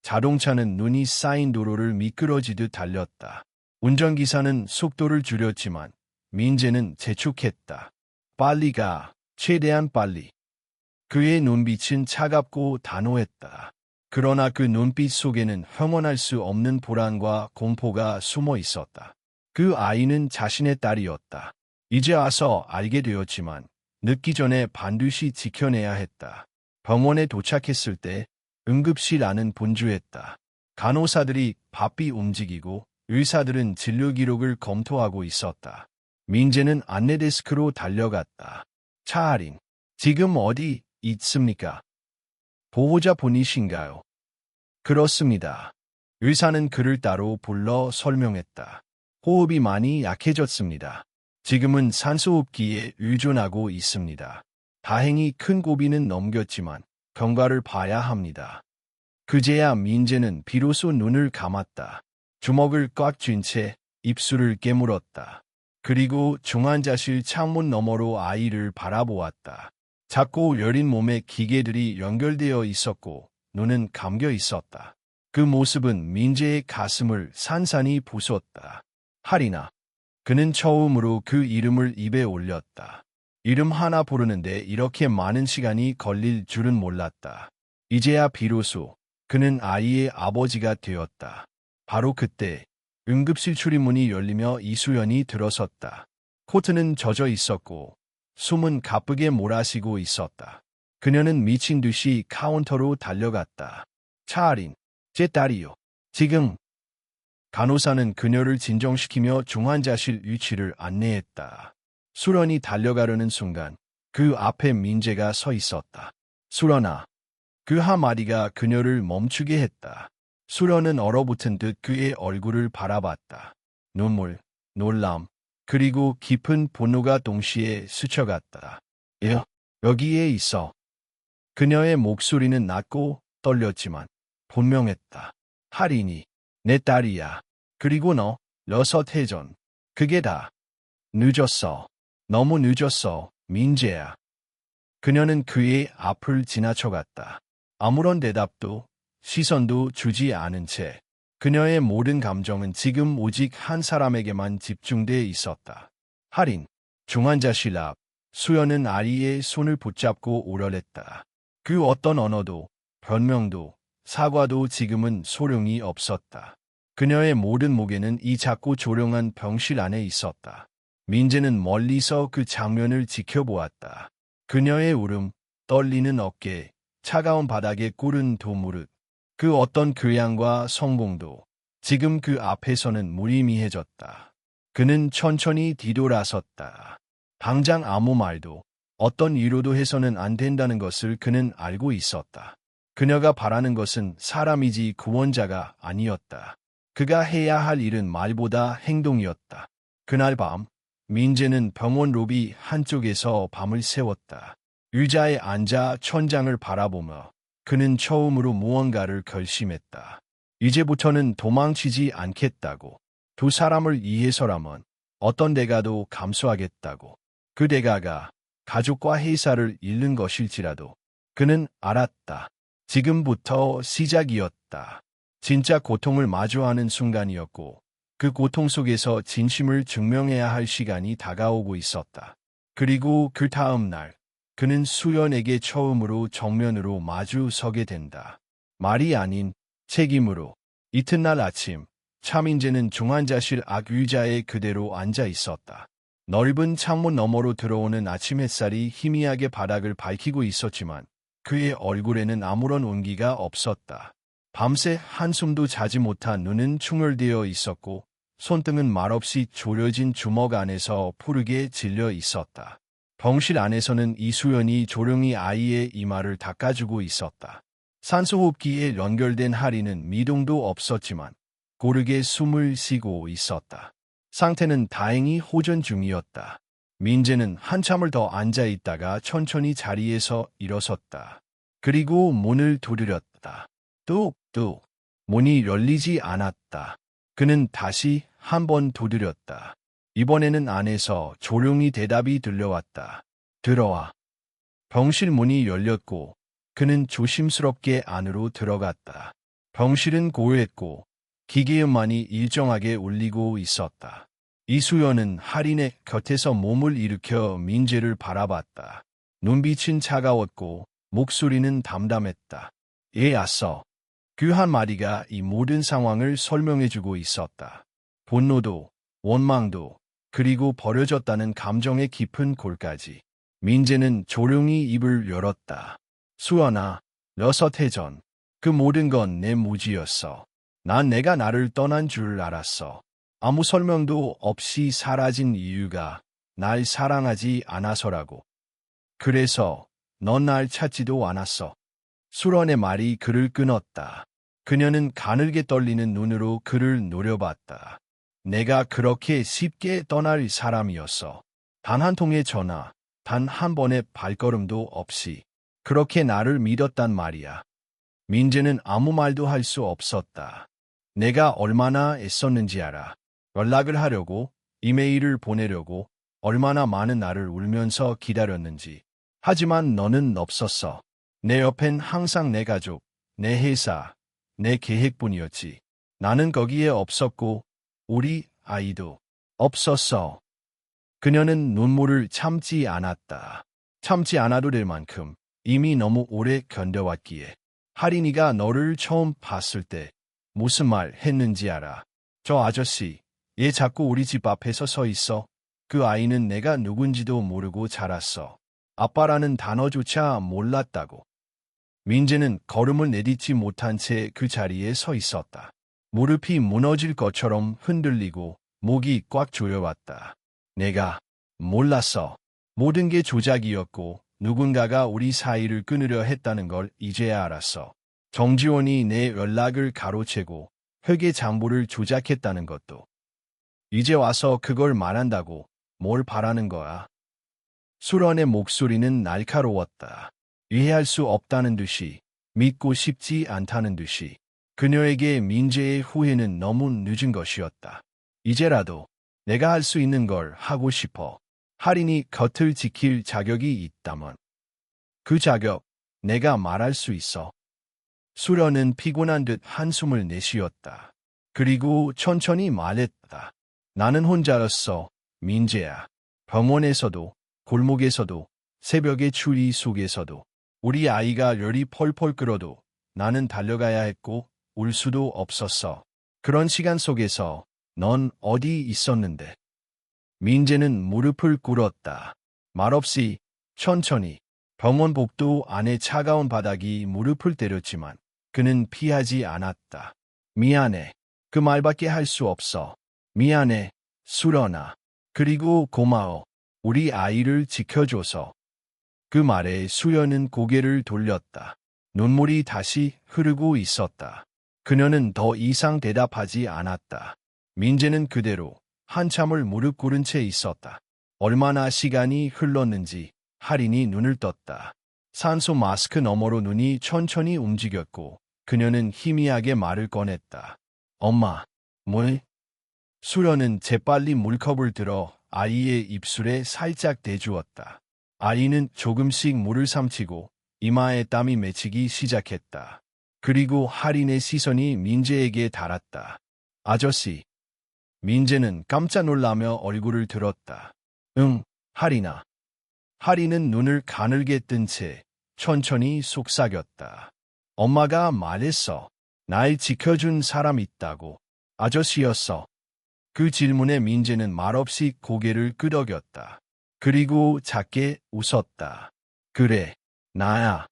자동차는 눈이 쌓인 도로를 미끄러지듯 달렸다. 운전기사는 속도를 줄였지만 민재는 재촉했다. 빨리 가, 최대한 빨리. 그의 눈빛은 차갑고 단호했다. 그러나 그 눈빛 속에는 형언할 수 없는 불안과 공포가 숨어 있었다. 그 아이는 자신의 딸이었다. 이제 와서 알게 되었지만 늦기 전에 반드시 지켜내야 했다. 병원에 도착했을 때 응급실 안은 분주했다. 간호사들이 바삐 움직이고 의사들은 진료 기록을 검토하고 있었다. 민재는 안내데스크로 달려갔다. 차아린, 지금 어디 있습니까? 보호자 분이신가요? 그렇습니다. 의사는 그를 따로 불러 설명했다. 호흡이 많이 약해졌습니다. 지금은 산소호흡기에 의존하고 있습니다. 다행히 큰 고비는 넘겼지만 경과를 봐야 합니다. 그제야 민재는 비로소 눈을 감았다. 주먹을 꽉 쥔 채 입술을 깨물었다. 그리고 중환자실 창문 너머로 아이를 바라보았다. 작고 여린 몸에 기계들이 연결되어 있었고 눈은 감겨 있었다. 그 모습은 민재의 가슴을 산산이 부쉈다. 할인아. 그는 처음으로 그 이름을 입에 올렸다. 이름 하나 부르는데 이렇게 많은 시간이 걸릴 줄은 몰랐다. 이제야 비로소 그는 아이의 아버지가 되었다. 바로 그때 응급실 출입문이 열리며 이수연이 들어섰다. 코트는 젖어 있었고 숨은 가쁘게 몰아쉬고 있었다. 그녀는 미친 듯이 카운터로 달려갔다. 차아린, 제 딸이요. 지금. 간호사는 그녀를 진정시키며 중환자실 위치를 안내했다. 수련이 달려가려는 순간 그 앞에 민재가 서 있었다. 수련아. 그 한마디가 그녀를 멈추게 했다. 수련은 얼어붙은 듯 그의 얼굴을 바라봤다. 눈물, 놀람, 그리고 깊은 분노가 동시에 스쳐갔다. 여기에 있어. 그녀의 목소리는 낮고 떨렸지만 분명했다. 할인이 내 딸이야. 그리고 너, 러서태전. 그게 다. 늦었어. 너무 늦었어, 민재야. 그녀는 그의 앞을 지나쳐갔다. 아무런 대답도 시선도 주지 않은 채 그녀의 모든 감정은 지금 오직 한 사람에게만 집중돼 있었다. 할인, 중환자실 앞, 수연은 아리의 손을 붙잡고 오열했다. 그 어떤 언어도, 변명도, 사과도 지금은 소용이 없었다. 그녀의 모든 무게는 이 작고 조용한 병실 안에 있었다. 민재는 멀리서 그 장면을 지켜보았다. 그녀의 울음, 떨리는 어깨, 차가운 바닥에 꿇은 두 무릎, 그 어떤 교양과 성공도 지금 그 앞에서는 무의미해졌다. 그는 천천히 뒤돌아섰다. 당장 아무 말도, 어떤 위로도 해서는 안 된다는 것을 그는 알고 있었다. 그녀가 바라는 것은 사람이지 구원자가 아니었다. 그가 해야 할 일은 말보다 행동이었다. 그날 밤, 민재는 병원 로비 한쪽에서 밤을 새웠다. 의자에 앉아 천장을 바라보며 그는 처음으로 무언가를 결심했다. 이제부터는 도망치지 않겠다고. 두 사람을 위해서라면 어떤 대가도 감수하겠다고. 그 대가가 가족과 회사를 잃는 것일지라도 그는 알았다. 지금부터 시작이었다. 진짜 고통을 마주하는 순간이었고 그 고통 속에서 진심을 증명해야 할 시간이 다가오고 있었다. 그리고 그 다음 날 그는 수연에게 처음으로 정면으로 마주 서게 된다. 말이 아닌 책임으로. 이튿날 아침 차민재는 중환자실 앞 의자에 그대로 앉아 있었다. 넓은 창문 너머로 들어오는 아침 햇살이 희미하게 바닥을 밝히고 있었지만 그의 얼굴에는 아무런 온기가 없었다. 밤새 한숨도 자지 못한 눈은 충혈되어 있었고 손등은 말없이 졸여진 주먹 안에서 푸르게 질려 있었다. 병실 안에서는 이수연이 조용히 아이의 이마를 닦아주고 있었다. 산소호흡기에 연결된 하리는 미동도 없었지만 고르게 숨을 쉬고 있었다. 상태는 다행히 호전 중이었다. 민재는 한참을 더 앉아 있다가 천천히 자리에서 일어섰다. 그리고 문을 두드렸다. 뚝뚝. 문이 열리지 않았다. 그는 다시 한 번 두드렸다. 이번에는 안에서 조용히 대답이 들려왔다. 들어와. 병실 문이 열렸고 그는 조심스럽게 안으로 들어갔다. 병실은 고요했고 기계음만이 일정하게 울리고 있었다. 이수연은 할인의 곁에서 몸을 일으켜 민재를 바라봤다. 눈빛은 차가웠고 목소리는 담담했다. 왔어. 그 한마디가 이 모든 상황을 설명해주고 있었다. 분노도, 원망도, 그리고 버려졌다는 감정의 깊은 골까지. 민재는 조용히 입을 열었다. 수연아, 러서태전. 그 모든 건 내 무지였어. 난 내가 나를 떠난 줄 알았어. 아무 설명도 없이 사라진 이유가 날 사랑하지 않아서라고. 그래서 넌 날 찾지도 않았어. 수련의 말이 그를 끊었다. 그녀는 가늘게 떨리는 눈으로 그를 노려봤다. 내가 그렇게 쉽게 떠날 사람이었어. 단 한 통의 전화, 단 한 번의 발걸음도 없이 그렇게 나를 믿었단 말이야. 민재는 아무 말도 할 수 없었다. 내가 얼마나 애썼는지 알아. 연락을 하려고, 이메일을 보내려고 얼마나 많은 날을 울면서 기다렸는지. 하지만 너는 없었어. 내 옆엔 항상 내 가족, 내 회사, 내 계획뿐이었지. 나는 거기에 없었고 우리 아이도 없었어. 그녀는 눈물을 참지 않았다. 참지 않아도 될 만큼 이미 너무 오래 견뎌왔기에. 할인이가 너를 처음 봤을 때 무슨 말 했는지 알아. 저 아저씨, 얘 자꾸 우리 집 앞에서 서 있어. 그 아이는 내가 누군지도 모르고 자랐어. 아빠라는 단어조차 몰랐다고. 민재는 걸음을 내딛지 못한 채 그 자리에 서 있었다. 무릎이 무너질 것처럼 흔들리고 목이 꽉 조여왔다. 내가 몰랐어. 모든 게 조작이었고 누군가가 우리 사이를 끊으려 했다는 걸 이제야 알았어. 정지원이 내 연락을 가로채고 회계 장부를 조작했다는 것도. 이제 와서 그걸 말한다고 뭘 바라는 거야? 수련의 목소리는 날카로웠다. 이해할 수 없다는 듯이, 믿고 싶지 않다는 듯이. 그녀에게 민재의 후회는 너무 늦은 것이었다. 이제라도 내가 할 수 있는 걸 하고 싶어. 할인이 겉을 지킬 자격이 있다면 그 자격 내가 말할 수 있어. 수련은 피곤한 듯 한숨을 내쉬었다. 그리고 천천히 말했다. 나는 혼자였어, 민재야. 병원에서도, 골목에서도, 새벽의 추위 속에서도, 우리 아이가 열이 펄펄 끓어도 나는 달려가야 했고 울 수도 없었어. 그런 시간 속에서 넌 어디 있었는데? 민재는 무릎을 꿇었다. 말없이 천천히 병원 복도 안에 차가운 바닥이 무릎을 때렸지만 그는 피하지 않았다. 미안해. 그 말밖에 할 수 없어. 미안해, 수련아. 그리고 고마워. 우리 아이를 지켜줘서. 그 말에 수연은 고개를 돌렸다. 눈물이 다시 흐르고 있었다. 그녀는 더 이상 대답하지 않았다. 민재는 그대로 한참을 무릎 꿇은 채 있었다. 얼마나 시간이 흘렀는지 할인이 눈을 떴다. 산소 마스크 너머로 눈이 천천히 움직였고 그녀는 희미하게 말을 꺼냈다. 엄마, 뭘? 수련은 재빨리 물컵을 들어 아이의 입술에 살짝 대주었다. 아이는 조금씩 물을 삼키고 이마에 땀이 맺히기 시작했다. 그리고 할인의 시선이 민재에게 닿았다. 아저씨. 민재는 깜짝 놀라며 얼굴을 들었다. 응, 할인아. 할인은 눈을 가늘게 뜬 채 천천히 속삭였다. 엄마가 말했어. 날 지켜준 사람 있다고. 아저씨였어. 그 질문에 민재는 말없이 고개를 끄덕였다. 그리고 작게 웃었다. 그래, 나야.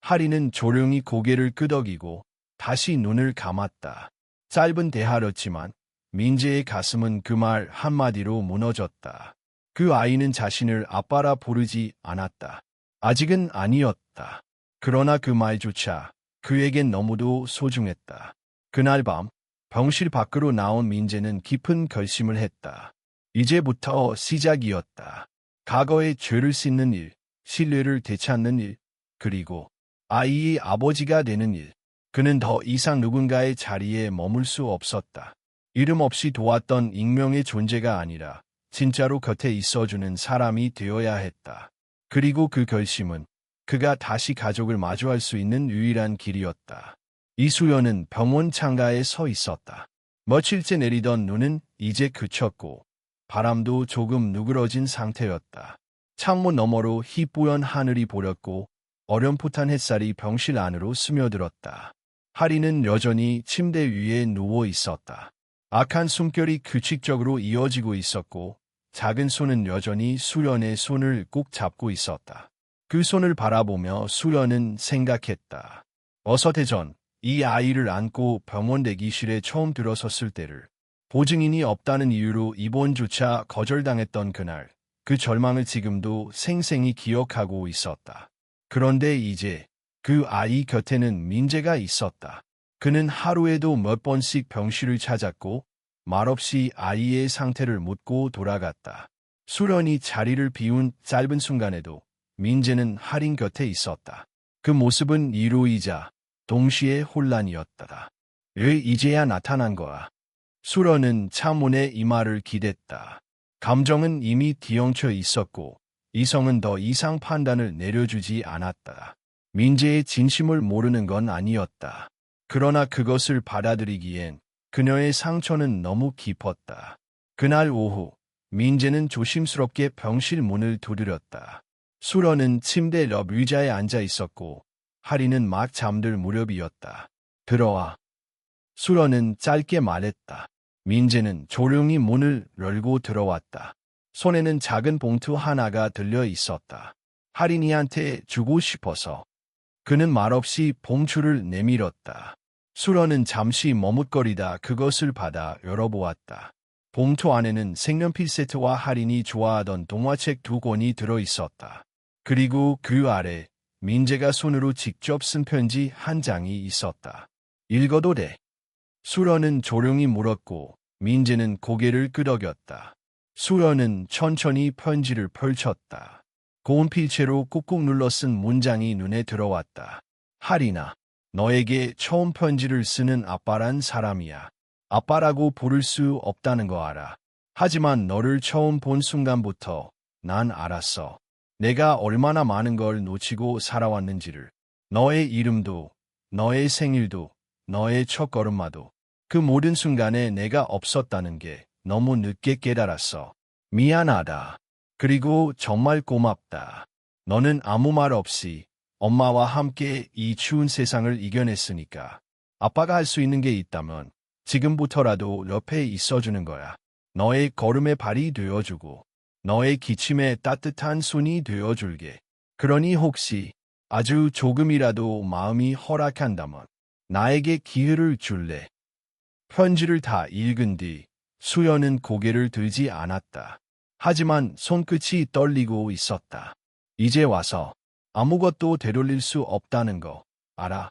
할인은 조용히 고개를 끄덕이고 다시 눈을 감았다. 짧은 대화였지만 민재의 가슴은 그 말 한마디로 무너졌다. 그 아이는 자신을 아빠라 부르지 않았다. 아직은 아니었다. 그러나 그 말조차 그에겐 너무도 소중했다. 그날 밤 병실 밖으로 나온 민재는 깊은 결심을 했다. 이제부터 시작이었다. 과거의 죄를 씻는 일, 신뢰를 되찾는 일, 그리고 아이의 아버지가 되는 일. 그는 더 이상 누군가의 자리에 머물 수 없었다. 이름 없이 도왔던 익명의 존재가 아니라 진짜로 곁에 있어주는 사람이 되어야 했다. 그리고 그 결심은 그가 다시 가족을 마주할 수 있는 유일한 길이었다. 이수연은 병원 창가에 서 있었다. 며칠째 내리던 눈은 이제 그쳤고 바람도 조금 누그러진 상태였다. 창문 너머로 희뿌연 하늘이 보였고 어렴풋한 햇살이 병실 안으로 스며들었다. 할인은 여전히 침대 위에 누워 있었다. 악한 숨결이 규칙적으로 이어지고 있었고 작은 손은 여전히 수연의 손을 꼭 잡고 있었다. 그 손을 바라보며 수연은 생각했다. 어서태 전 이 아이를 안고 병원 대기실에 처음 들어섰을 때를 보증인이 없다는 이유로 입원조차 거절당했던 그날, 그 절망을 지금도 생생히 기억하고 있었다. 그런데 이제 그 아이 곁에는 민재가 있었다. 그는 하루에도 몇 번씩 병실을 찾았고 말없이 아이의 상태를 묻고 돌아갔다. 수련이 자리를 비운 짧은 순간에도 민재는 할인 곁에 있었다. 그 모습은 위로이자 동시에 혼란이었다. 왜 이제야 나타난 거야? 수련은 창문에 이마를 기댔다. 감정은 이미 뒤엉켜 있었고 이성은 더 이상 판단을 내려주지 않았다. 민재의 진심을 모르는 건 아니었다. 그러나 그것을 받아들이기엔 그녀의 상처는 너무 깊었다. 그날 오후 민재는 조심스럽게 병실 문을 두드렸다. 수련은 침대 옆 의자에 앉아 있었고 할인은 막 잠들 무렵이었다. 들어와. 수련은 짧게 말했다. 민재는 조용히 문을 열고 들어왔다. 손에는 작은 봉투 하나가 들려 있었다. 할인이한테 주고 싶어서. 그는 말없이 봉투를 내밀었다. 수련은 잠시 머뭇거리다 그것을 받아 열어보았다. 봉투 안에는 색연필 세트와 할인이 좋아하던 동화책 2권이 들어있었다. 그리고 그 아래 민재가 손으로 직접 쓴 편지 한 장이 있었다. 읽어도 돼? 수연은 조용히 물었고 민재는 고개를 끄덕였다. 수연은 천천히 편지를 펼쳤다. 고운 필체로 꾹꾹 눌러 쓴 문장이 눈에 들어왔다. 할인아, 너에게 처음 편지를 쓰는 아빠란 사람이야. 아빠라고 부를 수 없다는 거 알아. 하지만 너를 처음 본 순간부터 난 알았어. 내가 얼마나 많은 걸 놓치고 살아왔는지를. 너의 이름도, 너의 생일도, 너의 첫걸음마도. 그 모든 순간에 내가 없었다는 게 너무 늦게 깨달았어. 미안하다. 그리고 정말 고맙다. 너는 아무 말 없이 엄마와 함께 이 추운 세상을 이겨냈으니까. 아빠가 할 수 있는 게 있다면 지금부터라도 옆에 있어주는 거야. 너의 걸음에 발이 되어주고 너의 기침에 따뜻한 손이 되어줄게. 그러니 혹시 아주 조금이라도 마음이 허락한다면 나에게 기회를 줄래? 편지를 다 읽은 뒤 수연은 고개를 들지 않았다. 하지만 손끝이 떨리고 있었다. 이제 와서 아무것도 되돌릴 수 없다는 거 알아?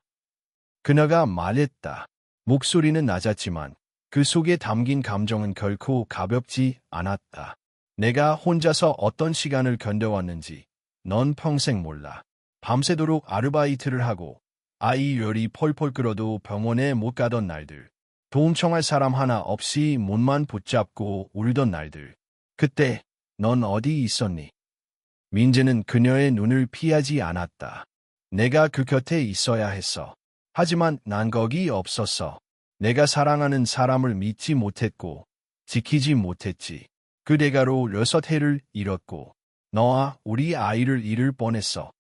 그녀가 말했다. 목소리는 낮았지만 그 속에 담긴 감정은 결코 가볍지 않았다. 내가 혼자서 어떤 시간을 견뎌왔는지 넌 평생 몰라. 밤새도록 아르바이트를 하고 아이 열이 펄펄 끓어도 병원에 못 가던 날들. 도움 청할 사람 하나 없이 몸만 붙잡고 울던 날들. 그때 넌 어디 있었니? 민재는 그녀의 눈을 피하지 않았다. 내가 그 곁에 있어야 했어. 하지만 난 거기 없었어. 내가 사랑하는 사람을 믿지 못했고 지키지 못했지. 그 대가로 6해를 잃었고 너와 우리 아이를 잃을 뻔했어.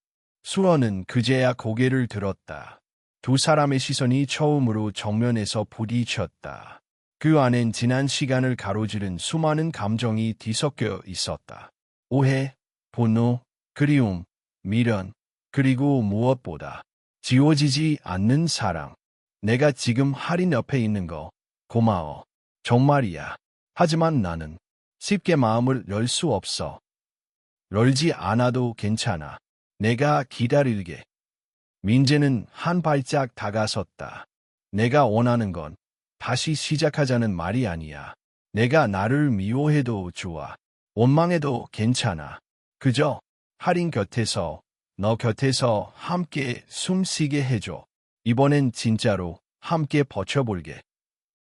수연은 그제야 고개를 들었다. 두 사람의 시선이 처음으로 정면에서 부딪혔다. 그 안엔 지난 시간을 가로지른 수많은 감정이 뒤섞여 있었다. 오해, 분노, 그리움, 미련, 그리고 무엇보다 지워지지 않는 사랑. 내가 지금 할인 옆에 있는 거 고마워. 정말이야. 하지만 나는 쉽게 마음을 열 수 없어. 열지 않아도 괜찮아. 내가 기다릴게. 민재는 한 발짝 다가섰다. 내가 원하는 건 다시 시작하자는 말이 아니야. 내가 나를 미워해도 좋아. 원망해도 괜찮아. 그저 할인 곁에서, 너 곁에서 함께 숨쉬게 해줘. 이번엔 진짜로 함께 버텨볼게.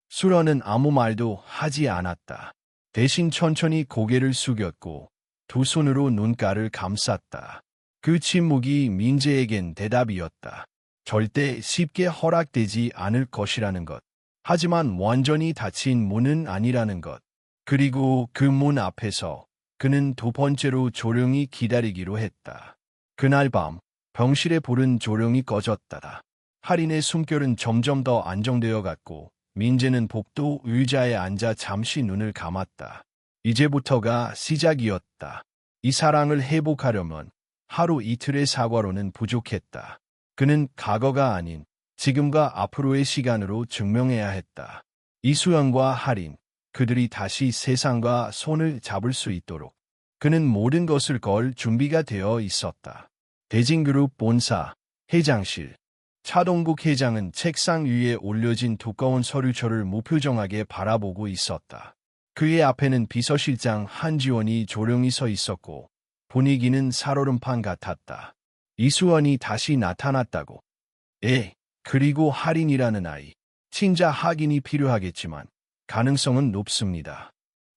수연은 아무 말도 하지 않았다. 대신 천천히 고개를 숙였고 두 손으로 눈가를 감쌌다. 그 침묵이 민재에겐 대답이었다. 절대 쉽게 허락되지 않을 것이라는 것. 하지만 완전히 닫힌 문은 아니라는 것. 그리고 그 문 앞에서 그는 두 번째로 조용히 기다리기로 했다. 그날 밤 병실의 불은 조용히 꺼졌다. 할인의 숨결은 점점 더 안정되어 갔고 민재는 복도 의자에 앉아 잠시 눈을 감았다. 이제부터가 시작이었다. 이 사랑을 회복하려면 하루 이틀의 사과로는 부족했다. 그는 과거가 아닌 지금과 앞으로의 시간으로 증명해야 했다. 이수연과 할인, 그들이 다시 세상과 손을 잡을 수 있도록 그는 모든 것을 걸 준비가 되어 있었다. 대진그룹 본사, 회장실. 차동국 회장은 책상 위에 올려진 두꺼운 서류처를 무표정하게 바라보고 있었다. 그의 앞에는 비서실장 한지원이 조용히 서 있었고 분위기는 살얼음판 같았다. 이수연이 다시 나타났다고. 그리고 할인이라는 아이. 친자 확인이 필요하겠지만 가능성은 높습니다.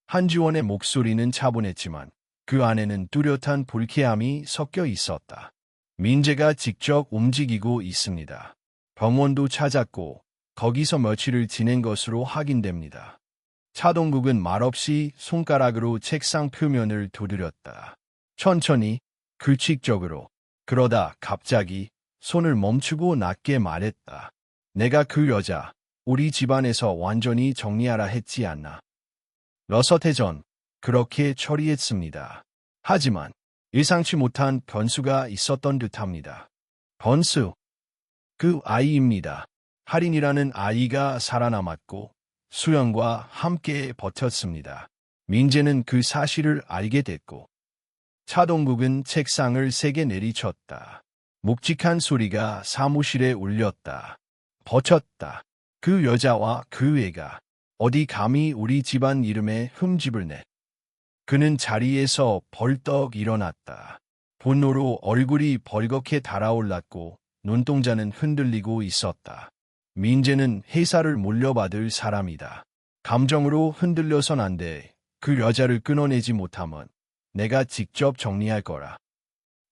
한지원의 목소리는 차분했지만 그 안에는 뚜렷한 불쾌함이 섞여 있었다. 민재가 직접 움직이고 있습니다. 병원도 찾았고 거기서 며칠을 지낸 것으로 확인됩니다. 차동국은 말없이 손가락으로 책상 표면을 두드렸다. 천천히, 규칙적으로. 그러다 갑자기 손을 멈추고 낮게 말했다. 내가 그 여자, 우리 집안에서 완전히 정리하라 했지 않나. 6해 전 그렇게 처리했습니다. 하지만 예상치 못한 변수가 있었던 듯합니다. 변수. 그 아이입니다. 할인이라는 아이가 살아남았고 수연과 함께 버텼습니다. 민재는 그 사실을 알게 됐고 차동국은 책상을 세게 내리쳤다. 묵직한 소리가 사무실에 울렸다. 버텼다. 그 여자와 그 애가 어디 감히 우리 집안 이름에 흠집을 내. 그는 자리에서 벌떡 일어났다. 분노로 얼굴이 벌겋게 달아올랐고 눈동자는 흔들리고 있었다. 민재는 회사를 물려받을 사람이다. 감정으로 흔들려선 안 돼. 그 여자를 끊어내지 못하면 내가 직접 정리할 거라.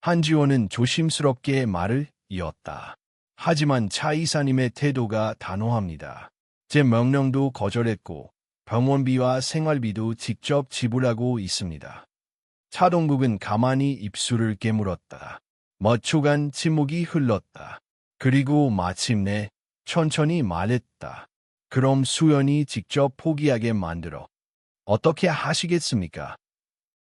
한지원은 조심스럽게 말을 이었다. 하지만 차 이사님의 태도가 단호합니다. 제 명령도 거절했고 병원비와 생활비도 직접 지불하고 있습니다. 차동국은 가만히 입술을 깨물었다. 몇 초간 침묵이 흘렀다. 그리고 마침내 천천히 말했다. 그럼 수연이 직접 포기하게 만들어 어떻게 하시겠습니까?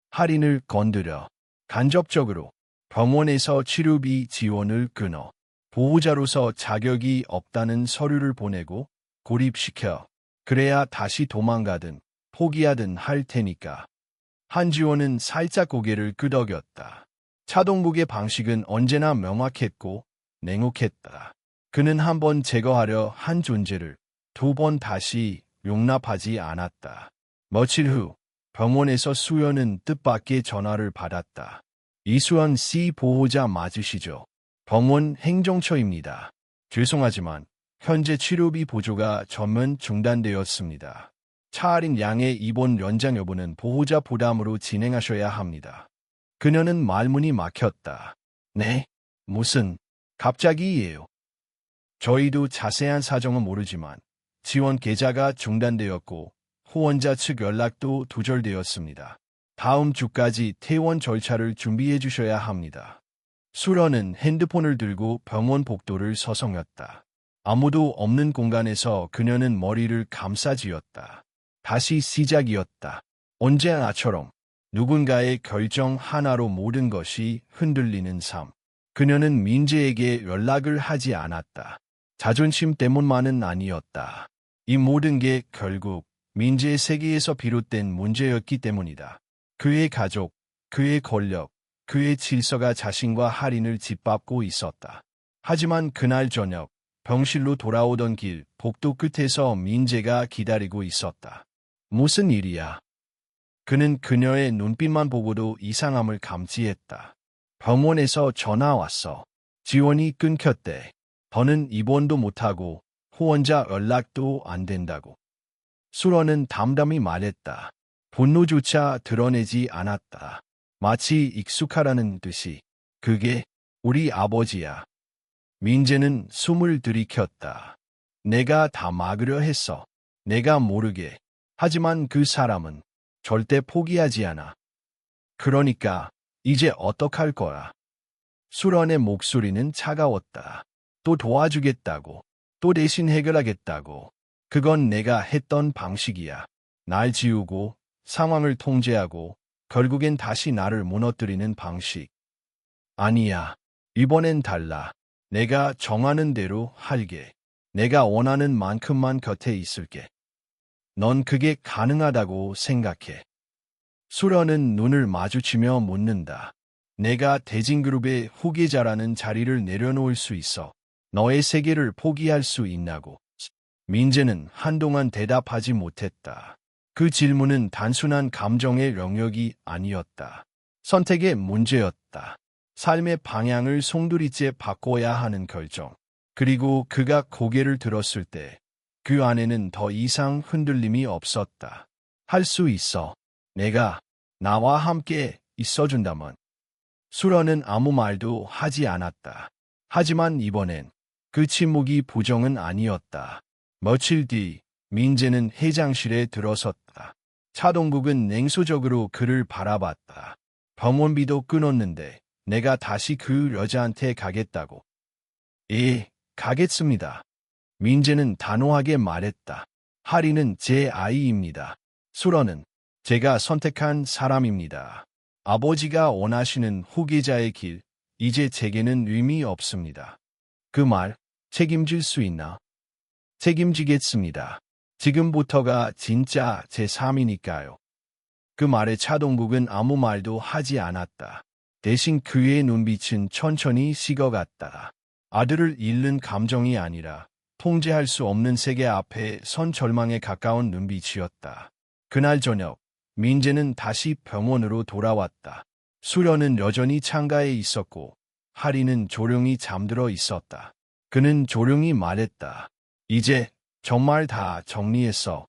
할인을 건드려 간접적으로 병원에서 치료비 지원을 끊어 보호자로서 자격이 없다는 서류를 보내고 고립시켜. 그래야 다시 도망가든 포기하든 할 테니까. 한지원은 살짝 고개를 끄덕였다. 차동국의 방식은 언제나 명확했고 냉혹했다. 그는 한 번 제거하려 한 존재를 두 번 다시 용납하지 않았다. 며칠 후 병원에서 수연은 뜻밖의 전화를 받았다. 이수연 씨 보호자 맞으시죠? 병원 행정처입니다. 죄송하지만 현재 치료비 보조가 전면 중단되었습니다. 차 할인 양의 입원 연장 여부는 보호자 부담으로 진행하셔야 합니다. 그녀는 말문이 막혔다. 네? 무슨? 갑자기예요. 저희도 자세한 사정은 모르지만 지원 계좌가 중단되었고 후원자 측 연락도 두절되었습니다. 다음 주까지 퇴원 절차를 준비해 주셔야 합니다. 수련은 핸드폰을 들고 병원 복도를 서성였다. 아무도 없는 공간에서 그녀는 머리를 감싸쥐었다. 다시 시작이었다. 언제나처럼 누군가의 결정 하나로 모든 것이 흔들리는 삶. 그녀는 민재에게 연락을 하지 않았다. 자존심 때문만은 아니었다. 이 모든 게 결국 민재의 세계에서 비롯된 문제였기 때문이다. 그의 가족, 그의 권력, 그의 질서가 자신과 할인을 짓밟고 있었다. 하지만 그날 저녁 병실로 돌아오던 길 복도 끝에서 민재가 기다리고 있었다. 무슨 일이야? 그는 그녀의 눈빛만 보고도 이상함을 감지했다. 병원에서 전화 왔어. 지원이 끊겼대. 더는 입원도 못하고 후원자 연락도 안 된다고. 수런은 담담히 말했다. 분노조차 드러내지 않았다. 마치 익숙하라는 듯이. 그게 우리 아버지야. 민재는 숨을 들이켰다. 내가 다 막으려 했어. 내가 모르게. 하지만 그 사람은 절대 포기하지 않아. 그러니까 이제 어떡할 거야? 수런의 목소리는 차가웠다. 또 도와주겠다고. 또 대신 해결하겠다고. 그건 내가 했던 방식이야. 날 지우고 상황을 통제하고 결국엔 다시 나를 무너뜨리는 방식. 아니야. 이번엔 달라. 내가 정하는 대로 할게. 내가 원하는 만큼만 곁에 있을게. 넌 그게 가능하다고 생각해. 수련은 눈을 마주치며 묻는다. 내가 대진그룹의 후계자라는 자리를 내려놓을 수 있어. 너의 세계를 포기할 수 있냐고. 민재는 한동안 대답하지 못했다. 그 질문은 단순한 감정의 영역이 아니었다. 선택의 문제였다. 삶의 방향을 송두리째 바꿔야 하는 결정. 그리고 그가 고개를 들었을 때 그 안에는 더 이상 흔들림이 없었다. 할 수 있어. 내가 나와 함께 있어준다면. 수런은 아무 말도 하지 않았다. 하지만 이번엔 그 침묵이 부정은 아니었다. 며칠 뒤 민재는 회장실에 들어섰다. 차동국은 냉소적으로 그를 바라봤다. 병원비도 끊었는데 내가 다시 그 여자한테 가겠다고. 예, 가겠습니다. 민재는 단호하게 말했다. 하리는 제 아이입니다. 수런은 제가 선택한 사람입니다. 아버지가 원하시는 후계자의 길, 이제 제게는 의미 없습니다. 그 말 책임질 수 있나? 책임지겠습니다. 지금부터가 진짜 제3이니까요. 그 말에 차동국은 아무 말도 하지 않았다. 대신 그의 눈빛은 천천히 식어갔다. 아들을 잃는 감정이 아니라 통제할 수 없는 세계 앞에 선 절망에 가까운 눈빛이었다. 그날 저녁, 민재는 다시 병원으로 돌아왔다. 수련은 여전히 창가에 있었고 하리는 조용히 잠들어 있었다. 그는 조용히 말했다. 이제 정말 다 정리했어.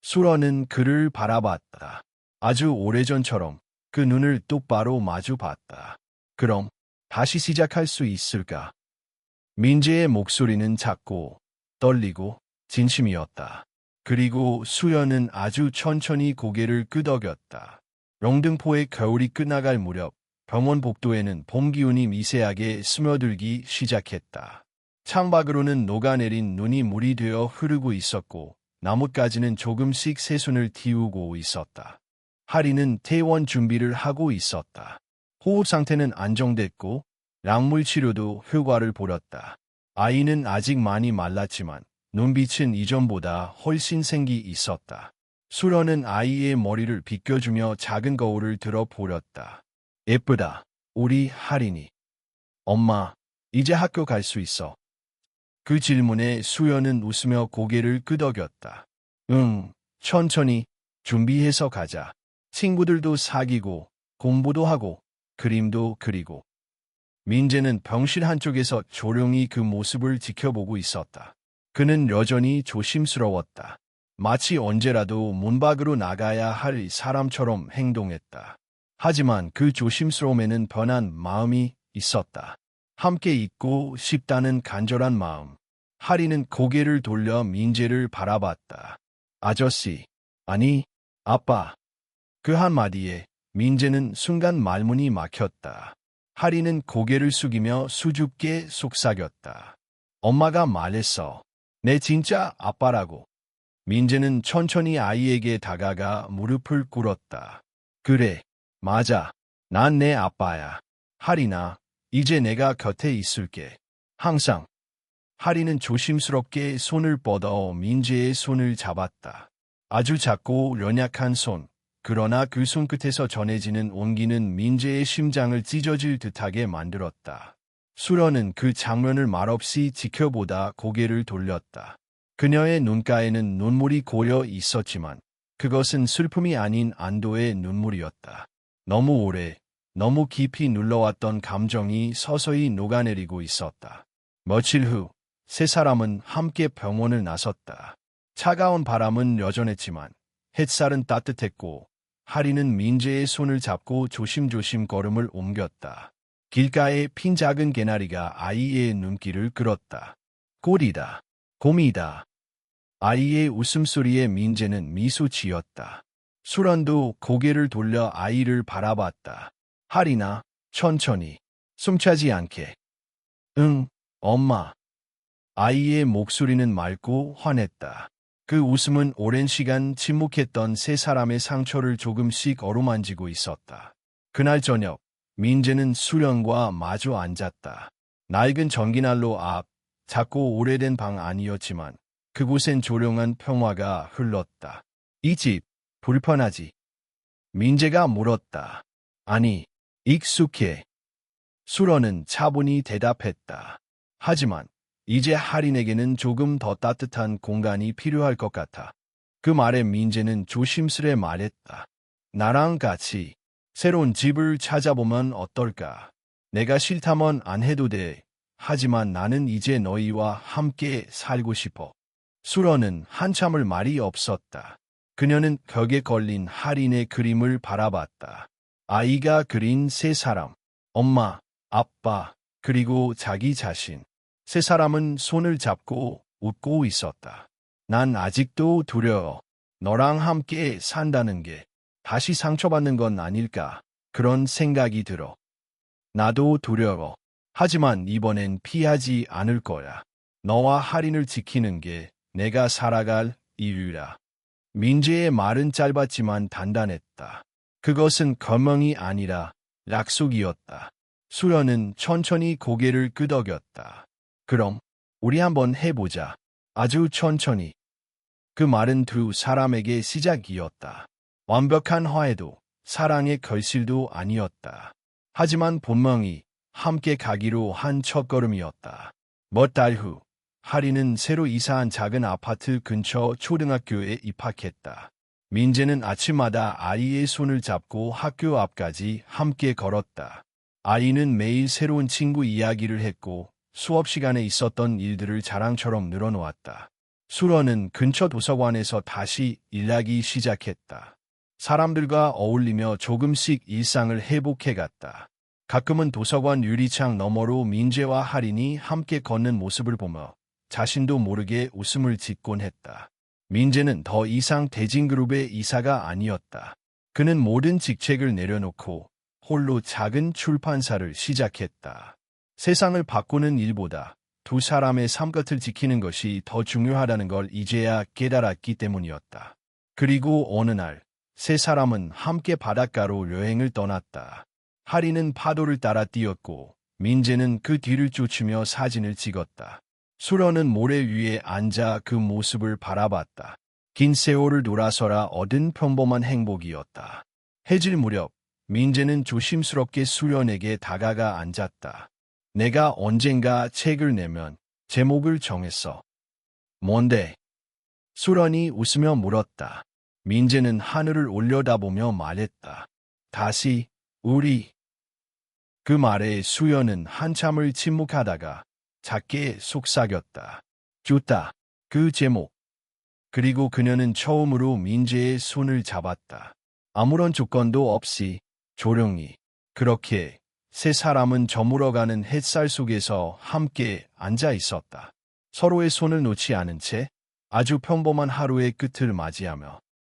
수련은 그를 바라봤다. 아주 오래전처럼 그 눈을 똑바로 마주 봤다. 그럼 다시 시작할 수 있을까? 민재의 목소리는 작고 떨리고 진심이었다. 그리고 수연은 아주 천천히 고개를 끄덕였다. 영등포의 겨울이 끝나갈 무렵 병원 복도에는 봄 기운이 미세하게 스며들기 시작했다. 창밖으로는 녹아내린 눈이 물이 되어 흐르고 있었고 나뭇가지는 조금씩 새순을 틔우고 있었다. 하리는 퇴원 준비를 하고 있었다. 호흡 상태는 안정됐고 약물 치료도 효과를 보였다. 아이는 아직 많이 말랐지만 눈빛은 이전보다 훨씬 생기 있었다. 수련은 아이의 머리를 빗겨주며 작은 거울을 들어 보렸다. 예쁘다, 우리 하린이. 엄마, 이제 학교 갈 수 있어. 그 질문에 수연은 웃으며 고개를 끄덕였다. 응, 천천히 준비해서 가자. 친구들도 사귀고 공부도 하고 그림도 그리고. 민재는 병실 한쪽에서 조용히 그 모습을 지켜보고 있었다. 그는 여전히 조심스러웠다. 마치 언제라도 문 밖으로 나가야 할 사람처럼 행동했다. 하지만 그 조심스러움에는 변한 마음이 있었다. 함께 있고 싶다는 간절한 마음. 하리는 고개를 돌려 민재를 바라봤다. 아저씨, 아니, 아빠. 그 한마디에 민재는 순간 말문이 막혔다. 하리는 고개를 숙이며 수줍게 속삭였다. 엄마가 말했어. 내 진짜 아빠라고. 민재는 천천히 아이에게 다가가 무릎을 꿇었다. 그래, 맞아. 난 내 아빠야. 하리나, 이제 내가 곁에 있을게. 항상. 하리는 조심스럽게 손을 뻗어 민재의 손을 잡았다. 아주 작고 연약한 손. 그러나 그 손끝에서 전해지는 온기는 민재의 심장을 찢어질 듯하게 만들었다. 수련은 그 장면을 말없이 지켜보다 고개를 돌렸다. 그녀의 눈가에는 눈물이 고여 있었지만 그것은 슬픔이 아닌 안도의 눈물이었다. 너무 오래, 너무 깊이 눌러왔던 감정이 서서히 녹아내리고 있었다. 며칠 후, 세 사람은 함께 병원을 나섰다. 차가운 바람은 여전했지만 햇살은 따뜻했고 하리는 민재의 손을 잡고 조심조심 걸음을 옮겼다. 길가에 핀 작은 개나리가 아이의 눈길을 끌었다. 꼴이다. 곰이다. 아이의 웃음소리에 민재는 미소 지었다. 수련도 고개를 돌려 아이를 바라봤다. 하리나, 천천히, 숨차지 않게. 응, 엄마. 아이의 목소리는 맑고 환했다. 그 웃음은 오랜 시간 침묵했던 세 사람의 상처를 조금씩 어루만지고 있었다. 그날 저녁, 민재는 수련과 마주 앉았다. 낡은 전기난로 앞, 작고 오래된 방 안이었지만 그곳엔 조용한 평화가 흘렀다. 이 집, 불편하지? 민재가 물었다. 아니, 익숙해. 수련은 차분히 대답했다. 하지만 이제 하린에게는 조금 더 따뜻한 공간이 필요할 것 같아. 그 말에 민재는 조심스레 말했다. 나랑 같이 새로운 집을 찾아보면 어떨까? 내가 싫다면 안 해도 돼. 하지만 나는 이제 너희와 함께 살고 싶어. 수련은 한참을 말이 없었다. 그녀는 벽에 걸린 하린의 그림을 바라봤다. 아이가 그린 세 사람, 엄마, 아빠, 그리고 자기 자신. 세 사람은 손을 잡고 웃고 있었다. 난 아직도 두려워. 너랑 함께 산다는 게 다시 상처받는 건 아닐까. 그런 생각이 들어. 나도 두려워. 하지만 이번엔 피하지 않을 거야. 너와 하린을 지키는 게 내가 살아갈 이유라. 민재의 말은 짧았지만 단단했다. 그것은 거명이 아니라 약속이었다. 수련은 천천히 고개를 끄덕였다. 그럼 우리 한번 해보자. 아주 천천히. 그 말은 두 사람에게 시작이었다. 완벽한 화해도 사랑의 결실도 아니었다. 하지만 분명히 함께 가기로 한 첫걸음이었다. 몇 달 후, 하리는 새로 이사한 작은 아파트 근처 초등학교에 입학했다. 민재는 아침마다 아이의 손을 잡고 학교 앞까지 함께 걸었다. 아이는 매일 새로운 친구 이야기를 했고 수업 시간에 있었던 일들을 자랑처럼 늘어놓았다. 수러는 근처 도서관에서 다시 일하기 시작했다. 사람들과 어울리며 조금씩 일상을 회복해갔다. 가끔은 도서관 유리창 너머로 민재와 하린이 함께 걷는 모습을 보며 자신도 모르게 웃음을 짓곤 했다. 민재는 더 이상 대진그룹의 이사가 아니었다. 그는 모든 직책을 내려놓고 홀로 작은 출판사를 시작했다. 세상을 바꾸는 일보다 두 사람의 삶것을 지키는 것이 더 중요하다는 걸 이제야 깨달았기 때문이었다. 그리고 어느 날, 세 사람은 함께 바닷가로 여행을 떠났다. 하리는 파도를 따라 뛰었고 민재는 그 뒤를 쫓으며 사진을 찍었다. 수러는 모래 위에 앉아 그 모습을 바라봤다. 긴 세월을 돌아서라 얻은 평범한 행복이었다. 해질 무렵 민재는 조심스럽게 수련에게 다가가 앉았다. 내가 언젠가 책을 내면 제목을 정했어. 뭔데? 수련이 웃으며 물었다. 민재는 하늘을 올려다보며 말했다. 다시 우리. 그 말에 수연은 한참을 침묵하다가 작게 속삭였다. 좋다. 그 제목. 그리고 그녀는 처음으로 민재의 손을 잡았다. 아무런 조건도 없이 조용히. 그렇게 세 사람은 저물어가는 햇살 속에서 함께 앉아 있었다. 서로의 손을 놓지 않은 채 아주 평범한 하루의 끝을 맞이하며